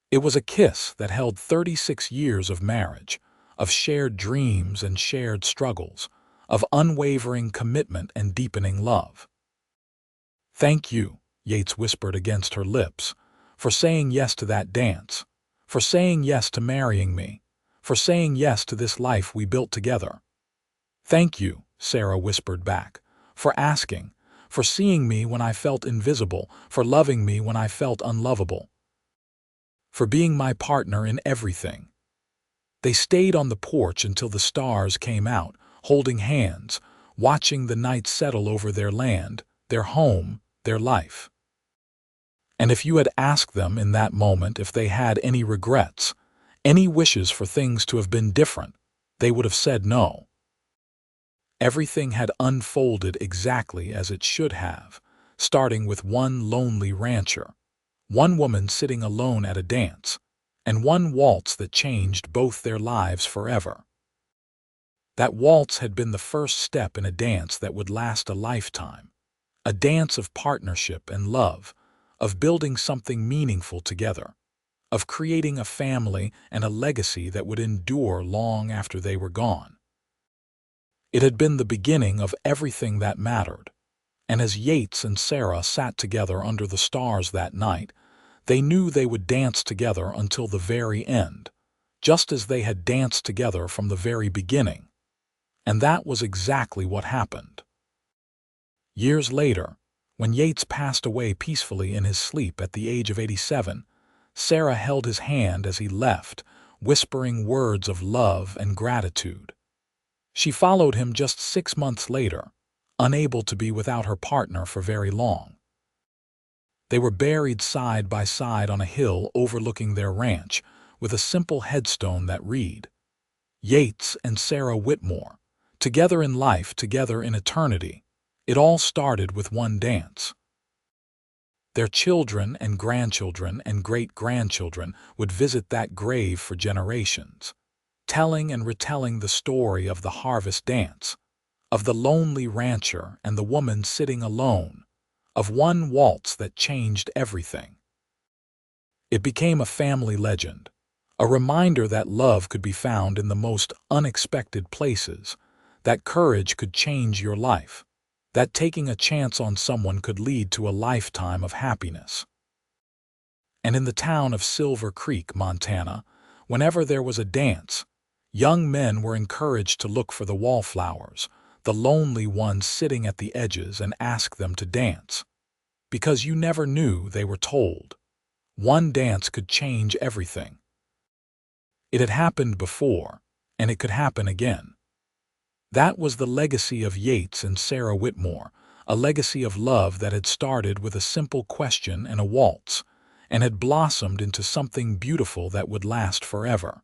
It was a kiss that held 36 years of marriage, of shared dreams and shared struggles, of unwavering commitment and deepening love. "Thank you," Yates whispered against her lips, "for saying yes to that dance, for saying yes to marrying me, for saying yes to this life we built together." "Thank you," Sarah whispered back, "for asking, for seeing me when I felt invisible, for loving me when I felt unlovable, for being my partner in everything." They stayed on the porch until the stars came out, holding hands, watching the night settle over their land, their home, their life. And if you had asked them in that moment if they had any regrets, any wishes for things to have been different, they would have said no. Everything had unfolded exactly as it should have, starting with one lonely rancher, one woman sitting alone at a dance, and one waltz that changed both their lives forever. That waltz had been the first step in a dance that would last a lifetime, a dance of partnership and love, of building something meaningful together, of creating a family and a legacy that would endure long after they were gone. It had been the beginning of everything that mattered, and as Yates and Sarah sat together under the stars that night, they knew they would dance together until the very end, just as they had danced together from the very beginning. And that was exactly what happened. Years later, when Yates passed away peacefully in his sleep at the age of 87, Sarah held his hand as he left, whispering words of love and gratitude. She followed him just 6 months later, unable to be without her partner for very long. They were buried side by side on a hill overlooking their ranch, with a simple headstone that read, "Yates and Sarah Whitmore, together in life, together in eternity. It all started with one dance." Their children and grandchildren and great-grandchildren would visit that grave for generations, telling and retelling the story of the harvest dance, of the lonely rancher and the woman sitting alone, of one waltz that changed everything. It became a family legend, a reminder that love could be found in the most unexpected places, that courage could change your life, that taking a chance on someone could lead to a lifetime of happiness. And in the town of Silver Creek, Montana, whenever there was a dance, young men were encouraged to look for the wallflowers, the lonely ones sitting at the edges, and ask them to dance. Because you never knew, they were told, one dance could change everything. It had happened before, and it could happen again. That was the legacy of Yates and Sarah Whitmore, a legacy of love that had started with a simple question and a waltz, and had blossomed into something beautiful that would last forever.